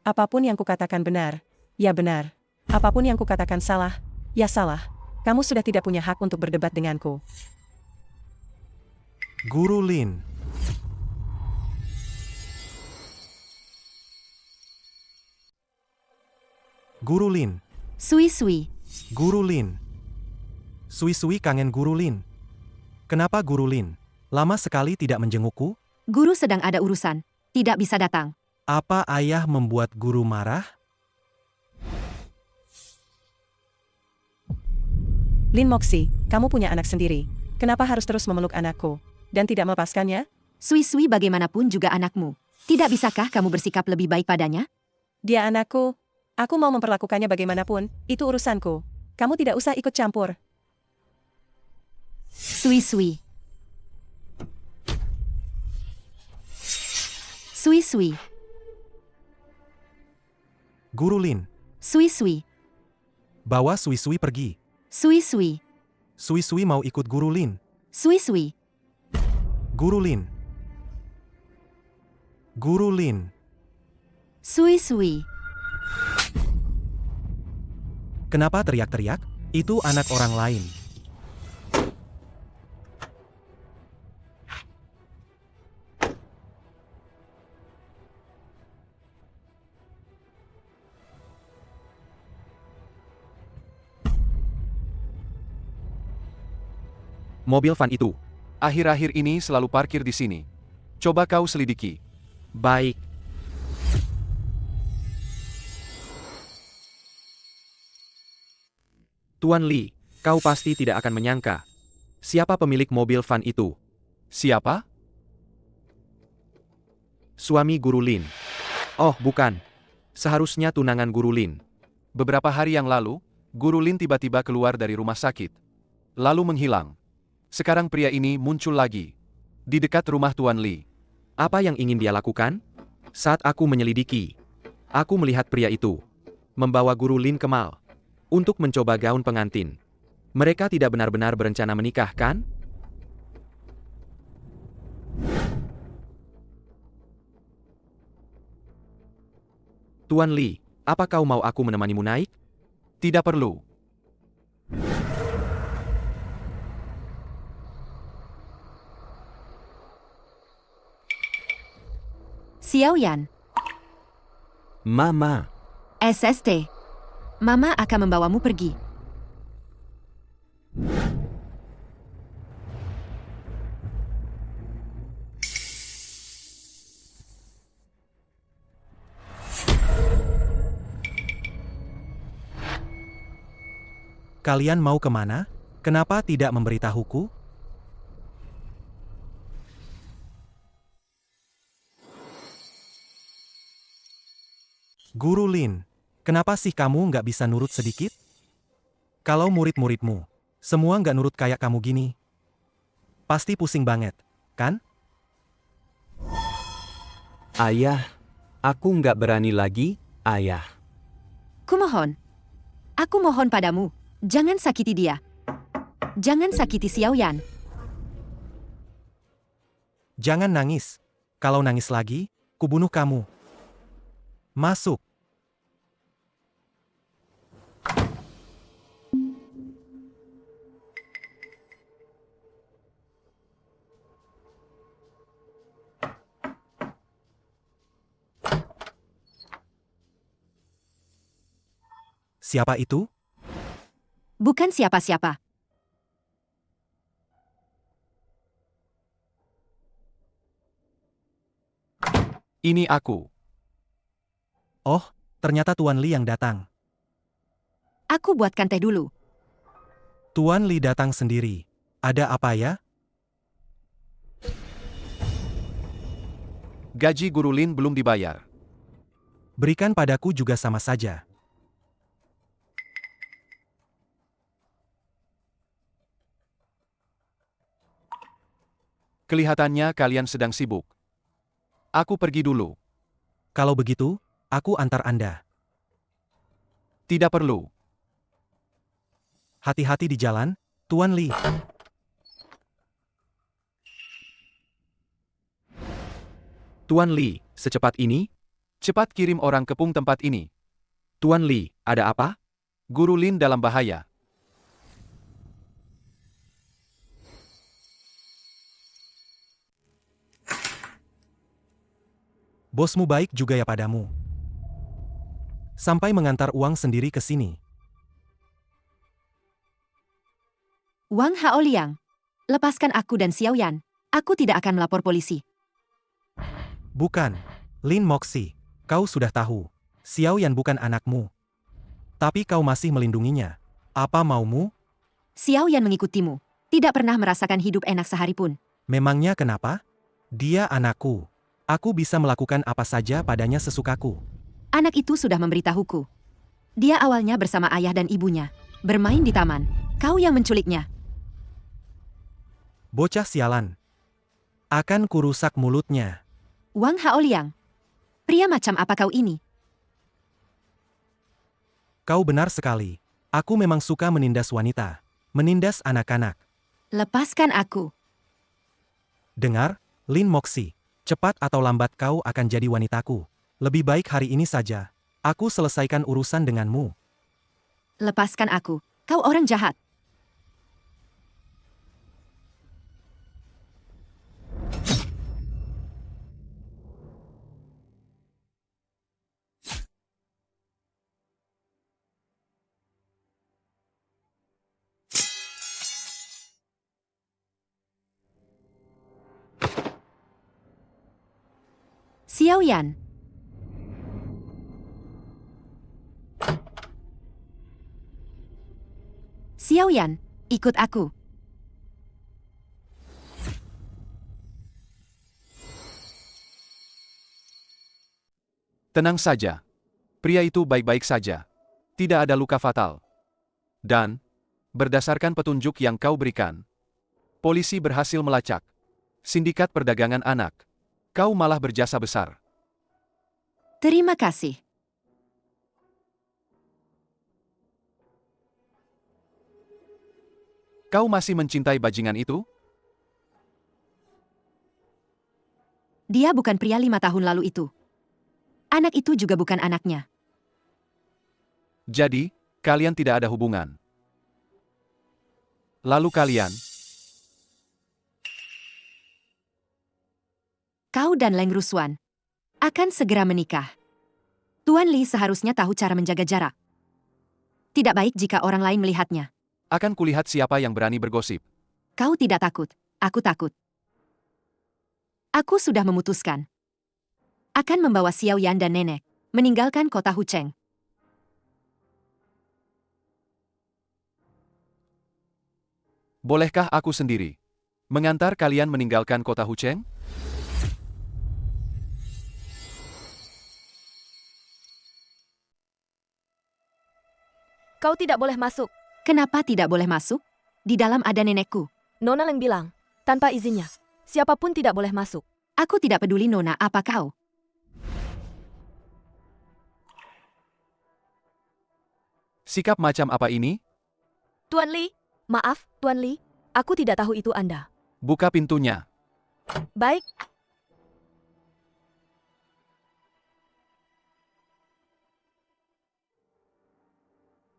apapun yang kukatakan benar, ya benar. Apapun yang kukatakan salah, ya salah. Kamu sudah tidak punya hak untuk berdebat denganku. Guru Lin. Guru Lin. Sui-sui. Guru Lin. Sui-sui kangen Guru Lin. Kenapa Guru Lin lama sekali tidak menjengukku? Guru sedang ada urusan, tidak bisa datang. Apa ayah membuat guru marah? Lin Moxi, kamu punya anak sendiri. Kenapa harus terus memeluk anakku dan tidak melepaskannya? Sui Sui bagaimanapun juga anakmu. Tidak bisakah kamu bersikap lebih baik padanya? Dia anakku. Aku mau memperlakukannya bagaimanapun, itu urusanku. Kamu tidak usah ikut campur. Sui Sui. Sui Sui. Guru Lin, Sui Sui. bawa Sui Sui pergi. Sui Sui. Sui Sui mau ikut Guru Lin. Sui Sui. Guru Lin. Guru Lin. Sui Sui. Kenapa teriak-teriak? Itu anak orang lain. Mobil van itu. Akhir-akhir ini selalu parkir di sini. Coba kau selidiki. Baik. Tuan Li, kau pasti tidak akan menyangka. Siapa pemilik mobil van itu? Siapa? Suami Guru Lin. Oh, bukan. Seharusnya tunangan Guru Lin. Beberapa hari yang lalu, Guru Lin tiba-tiba keluar dari rumah sakit. Lalu menghilang. Sekarang pria ini muncul lagi. Di dekat rumah Tuan Li. Apa yang ingin dia lakukan? Saat aku menyelidiki, aku melihat pria itu membawa Guru Lin ke mall untuk mencoba gaun pengantin. Mereka tidak benar-benar berencana menikah, kan? Tuan Li, apa kau mau aku menemanimu naik? Tidak perlu. Xiaoyan. Mama, SST. Mama akan membawamu pergi. Kalian mau kemana? Kenapa tidak memberitahuku? Guru Lin, kenapa sih kamu nggak bisa nurut sedikit? Kalau murid-muridmu, semua nggak nurut kayak kamu gini. Pasti pusing banget, kan? ayah, aku nggak berani lagi, ayah. Kumohon. Aku mohon padamu, jangan sakiti dia. Jangan sakiti Xiaoyan. Jangan nangis. Kalau nangis lagi, kubunuh kamu. Masuk. Siapa itu? Bukan siapa-siapa. Ini aku. Oh, ternyata Tuan Li yang datang. Aku buatkan teh dulu. Tuan Li datang sendiri. Ada apa ya? Gaji Guru Lin belum dibayar. Berikan padaku juga sama saja. Kelihatannya kalian sedang sibuk. Aku pergi dulu. Kalau begitu, aku antar Anda. Tidak perlu. Hati-hati di jalan, Tuan Li. Tuan Li, secepat ini? Cepat kirim orang ke Pung tempat ini. Tuan Li, ada apa? Guru Lin dalam bahaya. Bosmu baik juga ya padamu. Sampai mengantar uang sendiri ke sini. Wang Haoliang, lepaskan aku dan Xiaoyan. Aku tidak akan melapor polisi. Bukan. Lin Moxi, kau sudah tahu. Xiaoyan bukan anakmu. Tapi kau masih melindunginya. Apa maumu? Xiaoyan mengikutimu. Tidak pernah merasakan hidup enak sehari pun. Memangnya kenapa? Dia anakku. Aku bisa melakukan apa saja padanya sesukaku. Anak itu sudah memberitahuku. Dia awalnya bersama ayah dan ibunya, bermain di taman. Kau yang menculiknya. Bocah sialan. Akan kurusak mulutnya. Wang Haoliang. Pria macam apa kau ini? Kau benar sekali. Aku memang suka menindas wanita. Menindas anak-anak. Lepaskan aku. Dengar, Lin Moxi. Cepat atau lambat kau akan jadi wanitaku. Lebih baik hari ini saja. Aku selesaikan urusan denganmu. Lepaskan aku. Kau orang jahat. Xiao Yan. Xiao Yan, ikut aku. Tenang saja. Pria itu baik-baik saja. Tidak ada luka fatal. Dan, berdasarkan petunjuk yang kau berikan, polisi berhasil melacak sindikat perdagangan anak. Kau malah berjasa besar. Terima kasih. Kau masih mencintai bajingan itu? Dia bukan pria 5 tahun lalu itu. Anak itu juga bukan anaknya. Jadi, kalian tidak ada hubungan. Lalu kalian, kau dan Leng Ruswan akan segera menikah. Tuan Li seharusnya tahu cara menjaga jarak. Tidak baik jika orang lain melihatnya. akan kulihat siapa yang berani bergosip. Kau tidak takut, aku takut. Aku sudah memutuskan. Akan membawa Xiao Yan dan nenek meninggalkan kota Hucheng. Bolehkah aku sendiri mengantar kalian meninggalkan kota Hucheng? Kau tidak boleh masuk. Kenapa tidak boleh masuk? Di dalam ada nenekku. Nona Leng bilang, tanpa izinnya, siapapun tidak boleh masuk. Aku tidak peduli Nona apa kau. Sikap macam apa ini? Tuan Li, maaf, Tuan Li, aku tidak tahu itu Anda. Buka pintunya. Baik.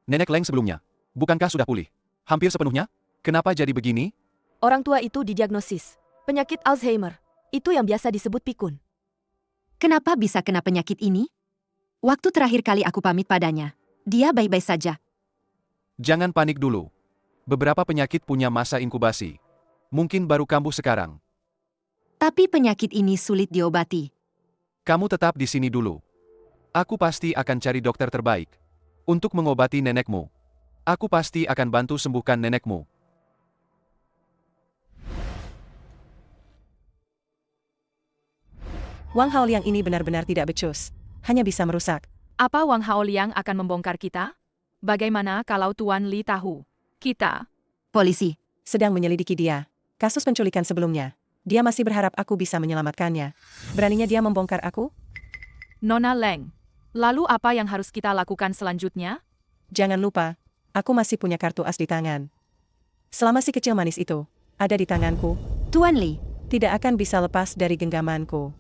Nenek Leng sebelumnya. Bukankah sudah pulih? Hampir sepenuhnya? Kenapa jadi begini? Orang tua itu didiagnosis penyakit Alzheimer. Itu yang biasa disebut pikun. Kenapa bisa kena penyakit ini? Waktu terakhir kali aku pamit padanya, dia baik-baik saja. Jangan panik dulu. Beberapa penyakit punya masa inkubasi. Mungkin baru kambuh sekarang. Tapi penyakit ini sulit diobati. Kamu tetap di sini dulu. Aku pasti akan cari dokter terbaik untuk mengobati nenekmu. Aku pasti akan bantu sembuhkan nenekmu. Wang Haoliang ini benar-benar tidak becus. Hanya bisa merusak. Apa Wang Haoliang akan membongkar kita? Bagaimana kalau Tuan Li tahu? Kita Polisi. Sedang menyelidiki dia. Kasus penculikan sebelumnya. Dia masih berharap aku bisa menyelamatkannya. Beraninya dia membongkar aku? Nona Leng. Lalu apa yang harus kita lakukan selanjutnya? Jangan lupa, aku masih punya kartu as di tangan. Selama si kecil manis itu ada di tanganku, Tuan Li, tidak akan bisa lepas dari genggamanku.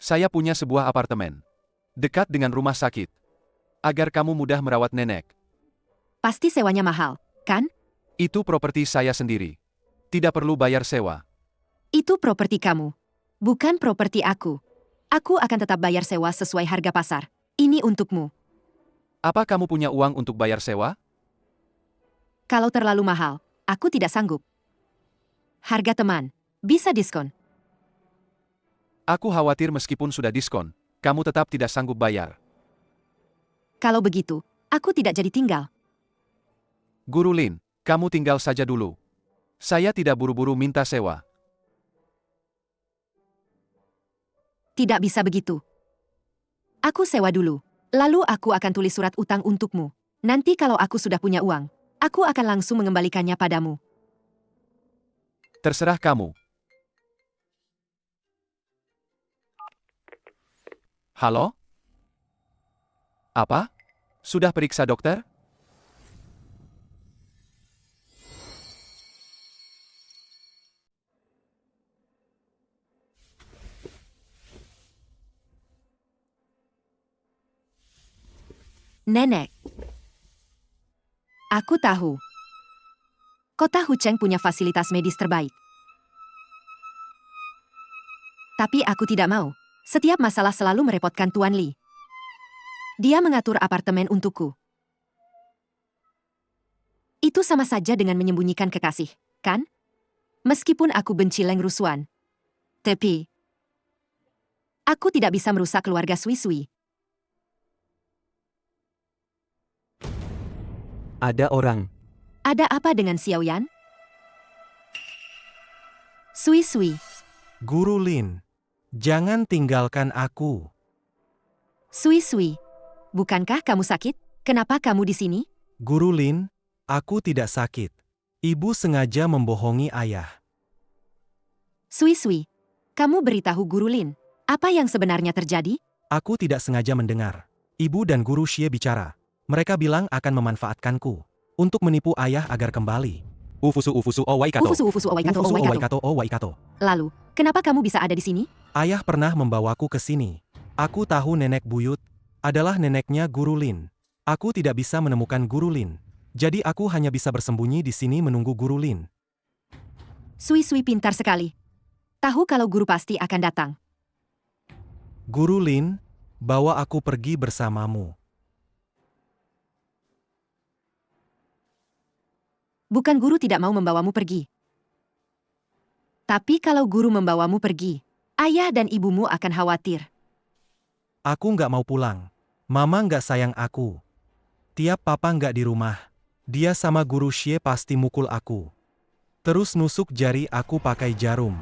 Saya punya sebuah apartemen dekat dengan rumah sakit agar kamu mudah merawat nenek. pasti sewanya mahal, kan? Itu properti saya sendiri. Tidak perlu bayar sewa. Itu properti kamu. Bukan properti aku. Aku akan tetap bayar sewa sesuai harga pasar. Ini untukmu. Apa kamu punya uang untuk bayar sewa? Kalau terlalu mahal, aku tidak sanggup. Harga teman. Bisa diskon. Aku khawatir meskipun sudah diskon, kamu tetap tidak sanggup bayar. Kalau begitu, aku tidak jadi tinggal. Guru Lin, kamu tinggal saja dulu. Saya tidak buru-buru minta sewa. Tidak bisa begitu. Aku sewa dulu. Lalu aku akan tulis surat utang untukmu. Nanti kalau aku sudah punya uang, aku akan langsung mengembalikannya padamu. Terserah kamu. Halo? Apa? Sudah periksa dokter? Nenek. Aku tahu. Kota Hucheng punya fasilitas medis terbaik. Tapi aku tidak mau. Setiap masalah selalu merepotkan Tuan Li. Dia mengatur apartemen untukku. Itu sama saja dengan menyembunyikan kekasih, kan? Meskipun aku benci Leng Rusuan. Tapi, aku tidak bisa merusak keluarga Sui Sui. Ada orang. Ada apa dengan Xiao Yan? Sui Sui. Guru Lin, jangan tinggalkan aku. Sui Sui. Bukankah kamu sakit? Kenapa kamu di sini? Guru Lin, aku tidak sakit. Ibu sengaja membohongi ayah. Sui Sui. Kamu beritahu Guru Lin. Apa yang sebenarnya terjadi? Aku tidak sengaja mendengar. Ibu dan Guru Xie bicara. Mereka bilang akan memanfaatkanku untuk menipu ayah agar kembali. Ufusu o waikato. Ufusu o waikato. Ufusu o waikato o waikato. Lalu, kenapa kamu bisa ada di sini? Ayah pernah membawaku ke sini. Aku tahu nenek buyut adalah neneknya Guru Lin. Aku tidak bisa menemukan Guru Lin. Jadi aku hanya bisa bersembunyi di sini menunggu Guru Lin. Sui Sui pintar sekali. Tahu kalau guru pasti akan datang. Guru Lin, bawa aku pergi bersamamu. Bukan guru tidak mau membawamu pergi. Tapi kalau guru membawamu pergi, ayah dan ibumu akan khawatir. Aku nggak mau pulang. Mama nggak sayang aku. Tiap papa nggak di rumah, dia sama Guru Xie pasti mukul aku. Terus nusuk jari aku pakai jarum.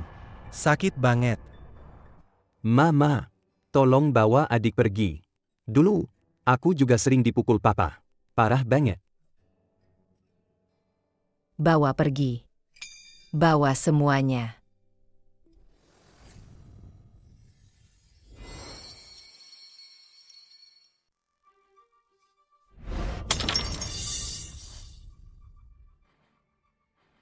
Sakit banget. Mama, tolong bawa adik pergi. Dulu, aku juga sering dipukul papa. Parah banget. Bawa pergi. Bawa semuanya.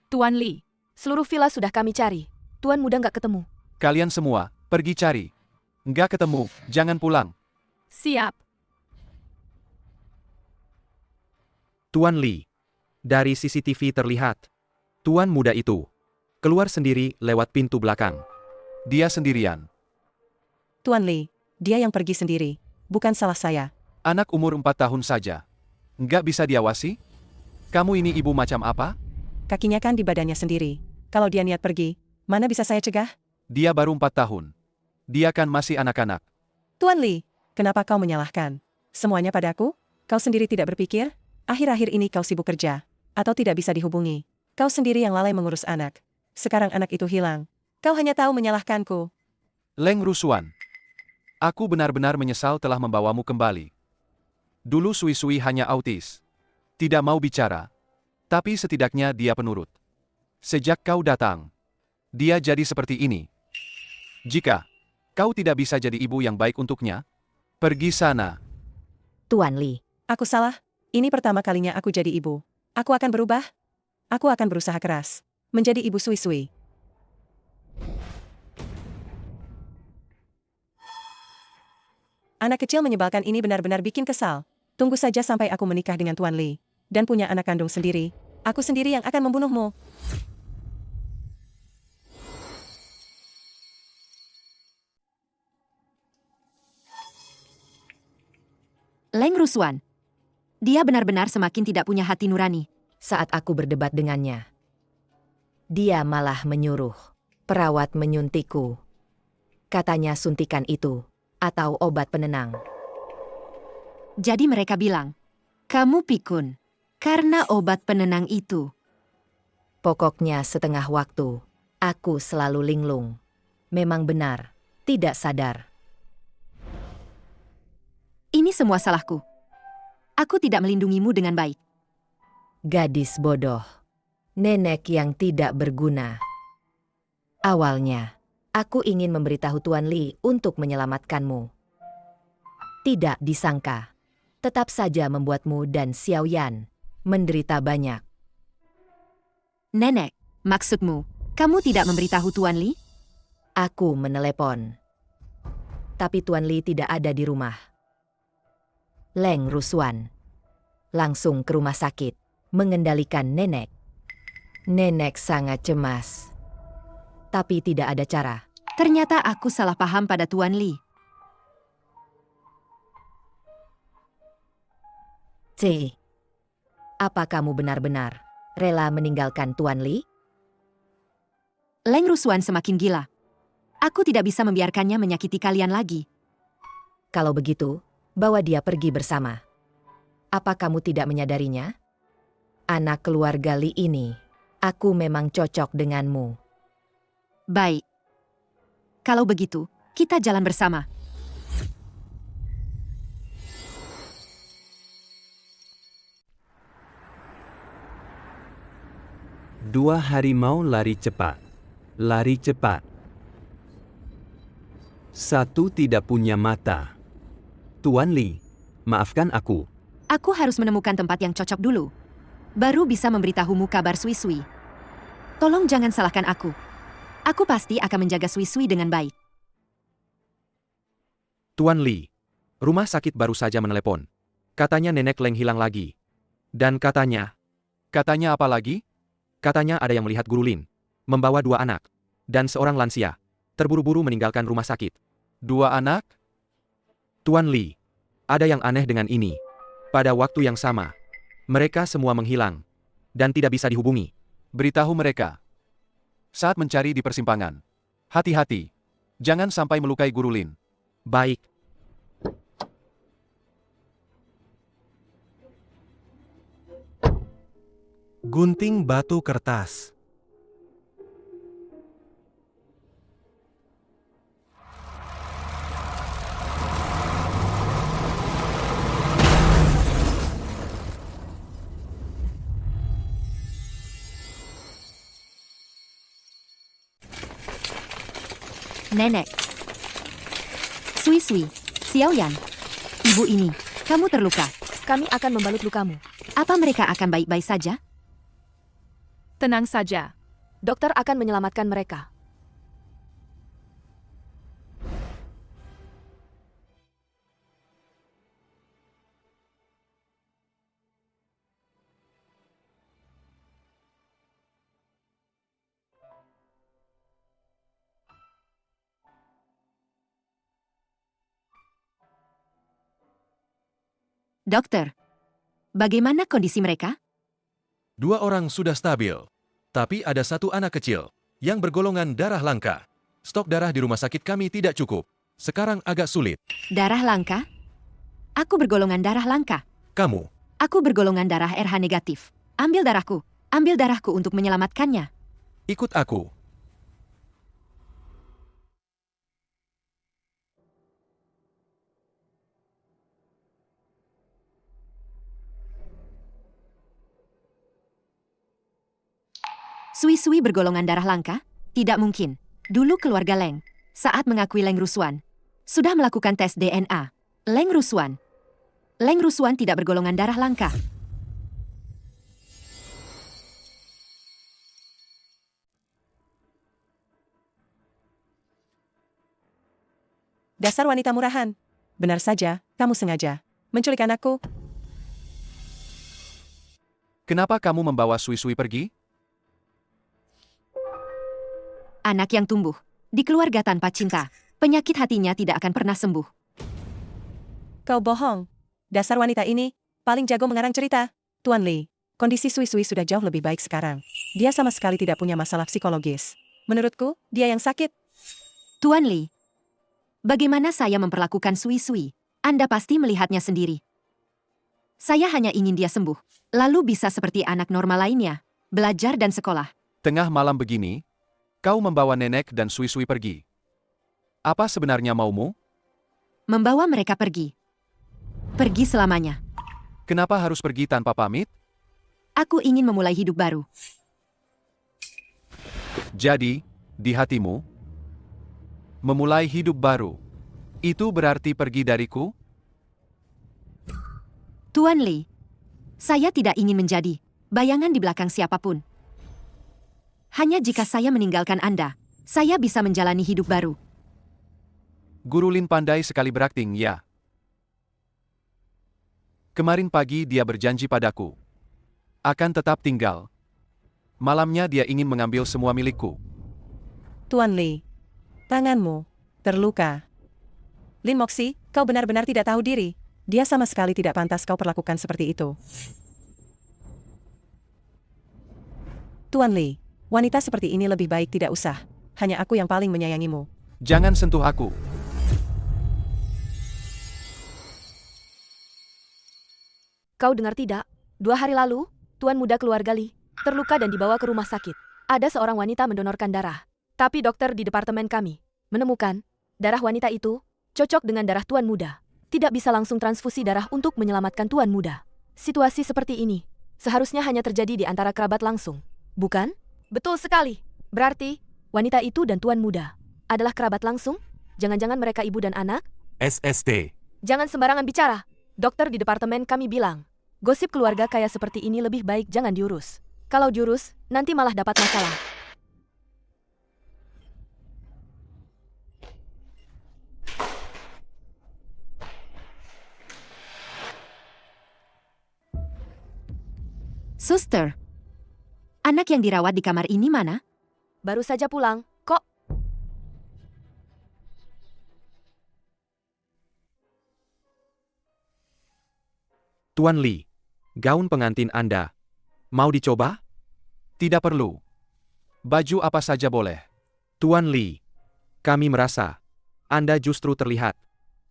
Tuan Li, seluruh villa sudah kami cari. Tuan muda nggak ketemu. Kalian semua, pergi cari. Nggak ketemu, jangan pulang. Siap. Tuan Li. Dari CCTV terlihat, tuan muda itu keluar sendiri lewat pintu belakang. Dia sendirian. Tuan Li, dia yang pergi sendiri. Bukan salah saya. Anak umur 4 tahun saja. Nggak bisa diawasi? Kamu ini ibu macam apa? Kakinya kan di badannya sendiri. Kalau dia niat pergi, mana bisa saya cegah? Dia baru 4 tahun. Dia kan masih anak-anak. Tuan Li, kenapa kau menyalahkan? Semuanya padaku? Kau sendiri tidak berpikir? Akhir-akhir ini kau sibuk kerja. Atau tidak bisa dihubungi. Kau sendiri yang lalai mengurus anak. Sekarang anak itu hilang. Kau hanya tahu menyalahkanku. Leng Rusuan. Aku benar-benar menyesal telah membawamu kembali. Dulu Sui Sui hanya autis. Tidak mau bicara. Tapi setidaknya dia penurut. Sejak kau datang, dia jadi seperti ini. Jika kau tidak bisa jadi ibu yang baik untuknya, pergi sana. Tuan Li. Aku salah. Ini pertama kalinya aku jadi ibu. Aku akan berubah. Aku akan berusaha keras. Menjadi ibu Sui Sui. Anak kecil menyebalkan ini benar-benar bikin kesal. Tunggu saja sampai aku menikah dengan Tuan Li. Dan punya anak kandung sendiri. Aku sendiri yang akan membunuhmu. Leng Rusuan. Dia benar-benar semakin tidak punya hati nurani. Saat aku berdebat dengannya, dia malah menyuruh perawat menyuntikku. Katanya suntikan itu atau obat penenang. Jadi mereka bilang, kamu pikun. Karena obat penenang itu. Pokoknya setengah waktu. Aku selalu linglung. Memang benar, tidak sadar. Ini semua salahku. Aku tidak melindungimu dengan baik. Gadis bodoh. Nenek yang tidak berguna. Awalnya, aku ingin memberitahu Tuan Li untuk menyelamatkanmu. Tidak disangka. Tetap saja membuatmu dan Xiao Yan menderita banyak. Nenek, maksudmu, kamu tidak memberitahu Tuan Li? Aku menelepon. Tapi Tuan Li tidak ada di rumah. Leng Rusuan langsung ke rumah sakit, mengendalikan nenek. Nenek sangat cemas. Tapi tidak ada cara. Ternyata aku salah paham pada Tuan Li. C. Apa kamu benar-benar rela meninggalkan Tuan Li? Leng Rusuan semakin gila. Aku tidak bisa membiarkannya menyakiti kalian lagi. Kalau begitu, bawa dia pergi bersama. Apa kamu tidak menyadarinya? Anak keluarga Li ini, aku memang cocok denganmu. Baik. Kalau begitu, kita jalan bersama. Dua harimau lari cepat. Lari cepat. Satu tidak punya mata. Tuan Li, maafkan aku. Aku harus menemukan tempat yang cocok dulu. Baru bisa memberitahumu kabar Sui-Sui. Tolong jangan salahkan aku. Aku pasti akan menjaga Sui-Sui dengan baik. Tuan Li, rumah sakit baru saja menelepon. Katanya nenek Leng hilang lagi. Dan katanya Katanya apa lagi? Katanya ada yang melihat Guru Lin membawa 2 anak dan seorang lansia terburu-buru meninggalkan rumah sakit. 2 anak? Tuan Li, ada yang aneh dengan ini. Pada waktu yang sama, mereka semua menghilang dan tidak bisa dihubungi. Beritahu mereka. Saat mencari di persimpangan, hati-hati. Jangan sampai melukai Guru Lin. Baik. Gunting batu kertas. Nenek. Sui-Sui, Xiao Yan. Ibu ini, kamu terluka. Kami akan membalut lukamu. Apa mereka akan baik-baik saja? Tenang saja. Dokter akan menyelamatkan mereka. Dokter, bagaimana kondisi mereka? 2 orang sudah stabil. Tapi ada 1 anak kecil yang bergolongan darah langka. Stok darah di rumah sakit kami tidak cukup. Sekarang agak sulit. Darah langka? Aku bergolongan darah langka. Kamu, Aku bergolongan darah RH negatif. Ambil darahku. Ambil darahku untuk menyelamatkannya. ikut aku. Sui-Sui bergolongan darah langka? Tidak mungkin. Dulu keluarga Leng, saat mengakui Leng Rusuan, sudah melakukan tes DNA. Leng Rusuan tidak bergolongan darah langka. Dasar wanita murahan. Benar saja, kamu sengaja menculik anakku. Kenapa kamu membawa Sui-Sui pergi? Anak yang tumbuh di keluarga tanpa cinta, penyakit hatinya tidak akan pernah sembuh. Kau bohong. Dasar wanita ini paling jago mengarang cerita. Tuan Li, kondisi Sui-Sui sudah jauh lebih baik sekarang. Dia sama sekali tidak punya masalah psikologis. Menurutku, dia yang sakit. Tuan Li, bagaimana saya memperlakukan Sui-Sui? Anda pasti melihatnya sendiri. Saya hanya ingin dia sembuh. Lalu bisa seperti anak normal lainnya, belajar dan sekolah. Tengah malam begini, kau membawa nenek dan Sui-Sui pergi. Apa sebenarnya maumu? Membawa mereka pergi. Pergi selamanya. Kenapa harus pergi tanpa pamit? Aku ingin memulai hidup baru. Jadi, di hatimu, memulai hidup baru, itu berarti pergi dariku? Tuan Li, saya tidak ingin menjadi bayangan di belakang siapapun. Hanya jika saya meninggalkan Anda, saya bisa menjalani hidup baru. Guru Lin pandai sekali berakting, ya. Kemarin pagi dia berjanji padaku. Akan tetap tinggal. Malamnya dia ingin mengambil semua milikku. Tuan Li, tanganmu terluka. Lin Moxi, kau benar-benar tidak tahu diri. Dia sama sekali tidak pantas kau perlakukan seperti itu. Tuan Li, wanita seperti ini lebih baik tidak usah. Hanya aku yang paling menyayangimu. Jangan sentuh aku. Kau dengar tidak? 2 hari lalu, Tuan muda keluarga Li terluka dan dibawa ke rumah sakit. Ada seorang wanita mendonorkan darah. Tapi dokter di departemen kami menemukan darah wanita itu cocok dengan darah Tuan muda. Tidak bisa langsung transfusi darah untuk menyelamatkan Tuan muda. Situasi seperti ini seharusnya hanya terjadi di antara kerabat langsung, bukan? Betul sekali. Berarti, wanita itu dan Tuan muda adalah kerabat langsung? Jangan-jangan mereka ibu dan anak? SST. Jangan sembarangan bicara. Dokter di departemen kami bilang, gosip keluarga kaya seperti ini lebih baik jangan diurus. Kalau diurus, nanti malah dapat masalah. Suster, anak yang dirawat di kamar ini mana? Baru saja pulang, kok? Tuan Li, gaun pengantin Anda. Mau dicoba? Tidak perlu. Baju apa saja boleh. Tuan Li, kami merasa Anda justru terlihat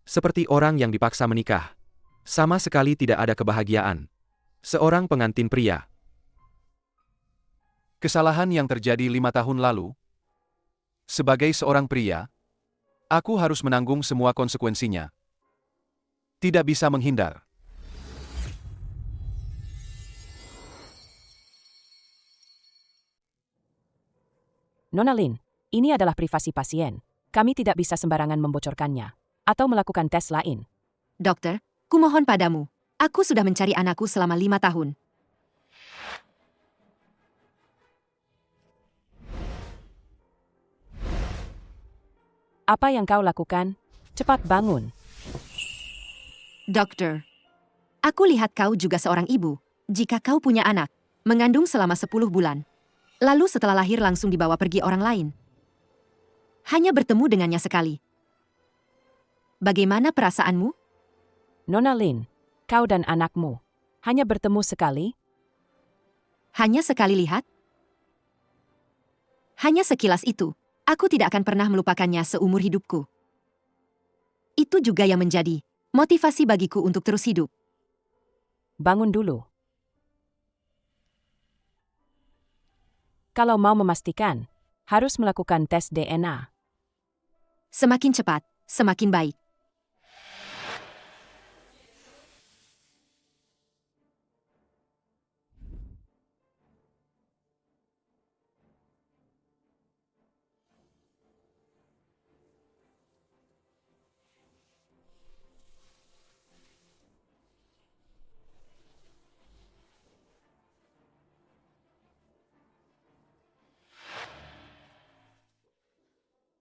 seperti orang yang dipaksa menikah. Sama sekali tidak ada kebahagiaan. Seorang pengantin pria. Kesalahan yang terjadi 5 tahun lalu. Sebagai seorang pria, aku harus menanggung semua konsekuensinya. Tidak bisa menghindar. Nona Lin, ini adalah privasi pasien. Kami tidak bisa sembarangan membocorkannya atau melakukan tes lain. Dokter, kumohon padamu. Aku sudah mencari anakku selama 5 tahun. Apa yang kau lakukan? Cepat bangun. Dokter, aku lihat kau juga seorang ibu. Jika kau punya anak, mengandung selama 10 bulan, lalu setelah lahir langsung dibawa pergi orang lain. Hanya bertemu dengannya sekali. Bagaimana perasaanmu? Nona Lin, kau dan anakmu hanya bertemu sekali? Hanya sekali lihat? Hanya sekilas itu. Aku tidak akan pernah melupakannya seumur hidupku. Itu juga yang menjadi motivasi bagiku untuk terus hidup. Bangun dulu. Kalau mau memastikan, harus melakukan tes DNA. Semakin cepat, semakin baik.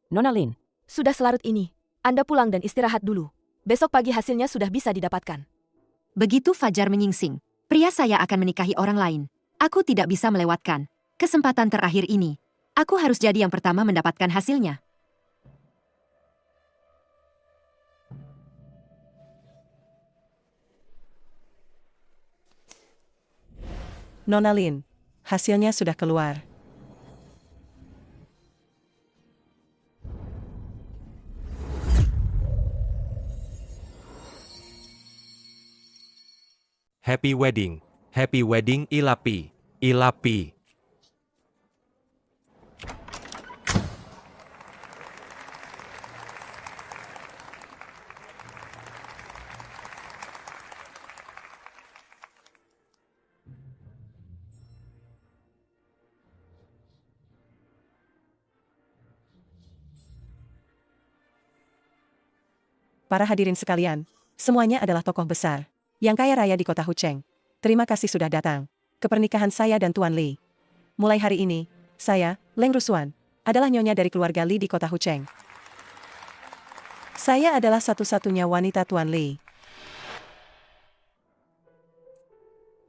Nona Lin, Sudah selarut ini. Anda pulang dan istirahat dulu. Besok pagi hasilnya sudah bisa didapatkan. Begitu fajar menyingsing, pria saya akan menikahi orang lain. Aku tidak bisa melewatkan kesempatan terakhir ini. Aku harus jadi yang pertama mendapatkan hasilnya. Nona Lin, hasilnya sudah keluar. Happy wedding. Happy wedding Ilapi. Ilapi. Para hadirin sekalian, semuanya adalah tokoh besar yang kaya raya di kota Hucheng. Terima kasih sudah datang ke pernikahan saya dan Tuan Li. Mulai hari ini, saya, Leng Rusuan, adalah nyonya dari keluarga Li di kota Hucheng. Saya adalah satu-satunya wanita Tuan Li.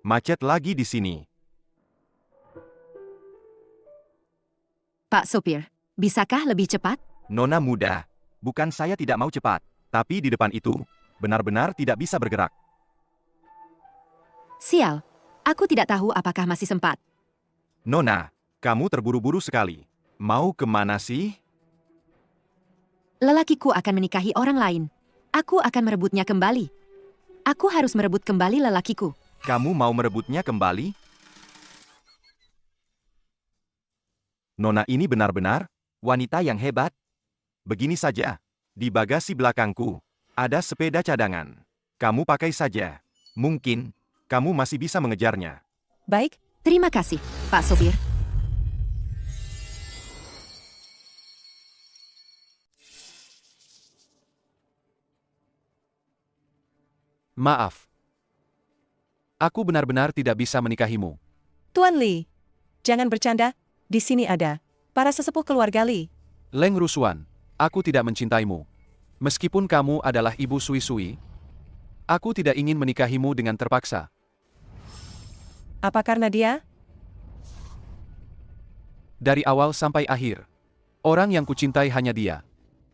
Macet lagi di sini. Pak Sopir, bisakah lebih cepat? Nona muda, bukan saya tidak mau cepat, tapi di depan itu, benar-benar tidak bisa bergerak. Sial, aku tidak tahu apakah masih sempat. Nona, kamu terburu-buru sekali. Mau kemana sih? Lelakiku akan menikahi orang lain. Aku akan merebutnya kembali. Aku harus merebut kembali lelakiku. Kamu mau merebutnya kembali? Nona ini benar-benar wanita yang hebat. Begini saja, di bagasi belakangku ada sepeda cadangan. Kamu pakai saja. Mungkin kamu masih bisa mengejarnya. Baik, Terima kasih, Pak Sopir. Maaf. Aku benar-benar tidak bisa menikahimu. Tuan Li, jangan bercanda. Di sini ada para sesepuh keluarga Li. Leng Rusuan, aku tidak mencintaimu. Meskipun kamu adalah ibu Sui-Sui, aku tidak ingin menikahimu dengan terpaksa. Apa karena dia? Dari awal sampai akhir, orang yang kucintai hanya dia.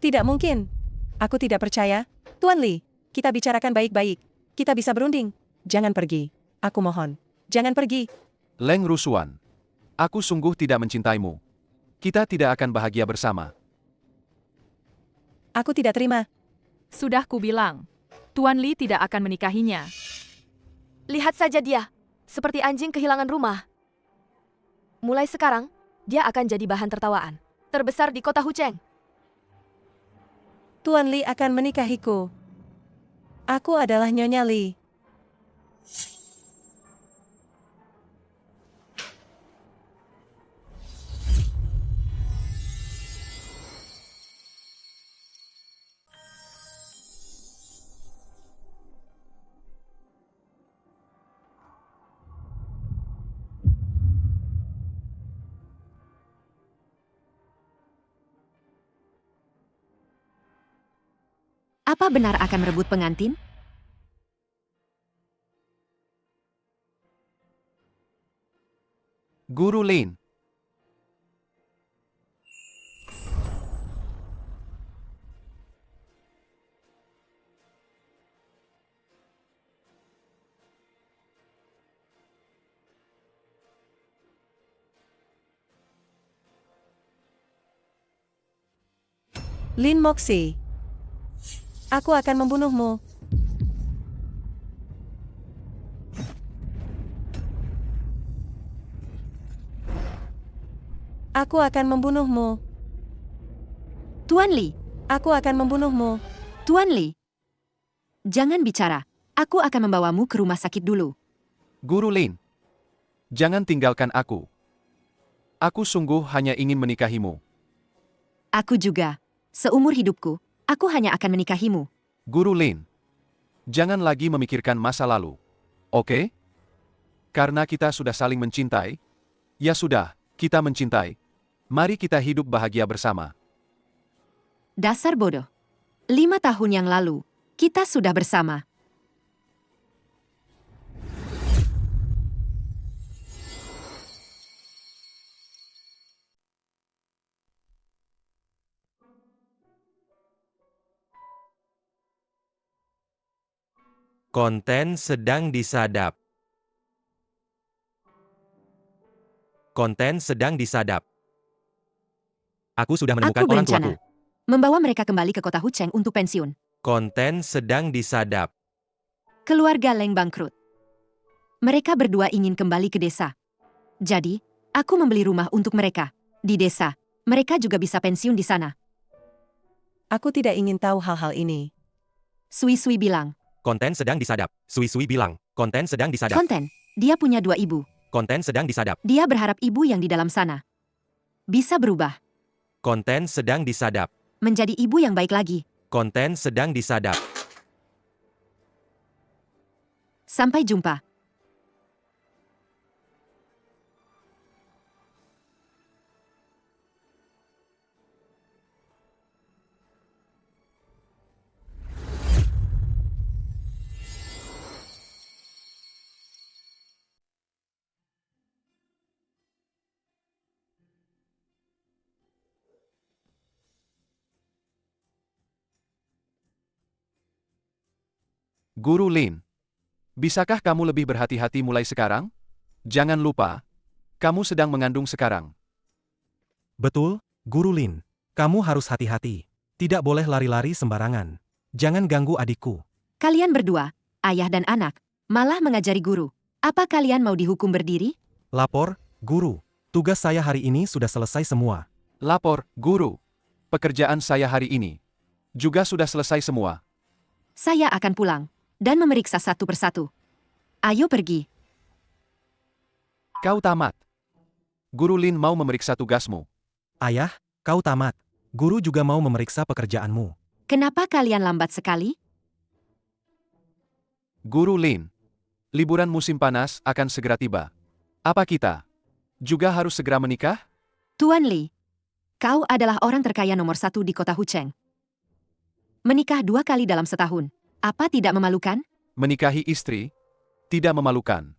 Tidak mungkin. Aku tidak percaya. Tuan Li, kita bicarakan baik-baik. Kita bisa berunding. Jangan pergi. Aku mohon. Jangan pergi. Leng Rusuan, aku sungguh tidak mencintaimu. Kita tidak akan bahagia bersama. Aku tidak terima. Sudah kubilang, Tuan Li tidak akan menikahinya. Lihat saja dia, seperti anjing kehilangan rumah. Mulai sekarang, dia akan jadi bahan tertawaan terbesar di kota Hucheng. Tuan Li akan menikahiku. Aku adalah Nyonya Li. Apa benar akan merebut pengantin? Guru Lin. Lin Moxi. Aku akan membunuhmu. Aku akan membunuhmu. Tuan Li, Aku akan membunuhmu. Tuan Li. Jangan bicara. Aku akan membawamu ke rumah sakit dulu. Guru Lin. Jangan tinggalkan aku. Aku sungguh hanya ingin menikahimu. Aku juga. Seumur hidupku, aku hanya akan menikahimu. Guru Lin. Jangan lagi memikirkan masa lalu. Oke? Karena kita sudah saling mencintai. Ya sudah, kita mencintai. Mari kita hidup bahagia bersama. Dasar bodoh. 5 tahun yang lalu, kita sudah bersama. Konten sedang disadap. Konten sedang disadap. Aku sudah menemukan Aku orang berencana tuaku. membawa mereka kembali ke kota Hucheng untuk pensiun. Konten sedang disadap. Keluarga Leng bangkrut. Mereka berdua ingin kembali ke desa. Jadi, aku membeli rumah untuk mereka. Di desa, mereka juga bisa pensiun di sana. Aku tidak ingin tahu hal-hal ini. Sui Sui bilang. Konten sedang disadap. Sui Sui bilang, konten sedang disadap. Konten, dia punya 2 ibu. Konten sedang disadap. Dia berharap ibu yang di dalam sana bisa berubah Konten sedang disadap. menjadi ibu yang baik lagi. Konten sedang disadap. Sampai jumpa. Guru Lin, bisakah kamu lebih berhati-hati mulai sekarang? Jangan lupa, kamu sedang mengandung sekarang. Betul, Guru Lin. Kamu harus hati-hati. Tidak boleh lari-lari sembarangan. Jangan ganggu adikku. Kalian berdua, ayah dan anak, malah mengajari guru. Apa kalian mau dihukum berdiri? Lapor, Guru. Tugas saya hari ini sudah selesai semua. Lapor, Guru. Pekerjaan saya hari ini juga sudah selesai semua. Saya akan pulang dan memeriksa satu persatu. Ayo pergi. Kau tamat. Guru Lin mau memeriksa tugasmu. Ayah, kau tamat. Guru juga mau memeriksa pekerjaanmu. Kenapa kalian lambat sekali? Guru Lin, liburan musim panas akan segera tiba. Apa kita juga harus segera menikah? Tuan Li, kau adalah orang terkaya nomor 1 di kota Hucheng. Menikah 2 kali dalam setahun. Apa tidak memalukan? Menikahi istri tidak memalukan.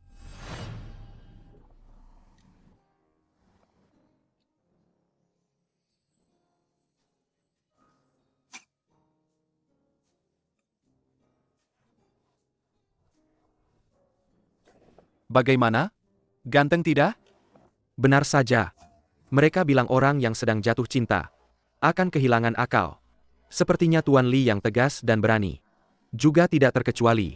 Bagaimana? Ganteng tidak? Benar saja. Mereka bilang orang yang sedang jatuh cinta akan kehilangan akal. Sepertinya Tuan Li yang tegas dan berani. Juga tidak terkecuali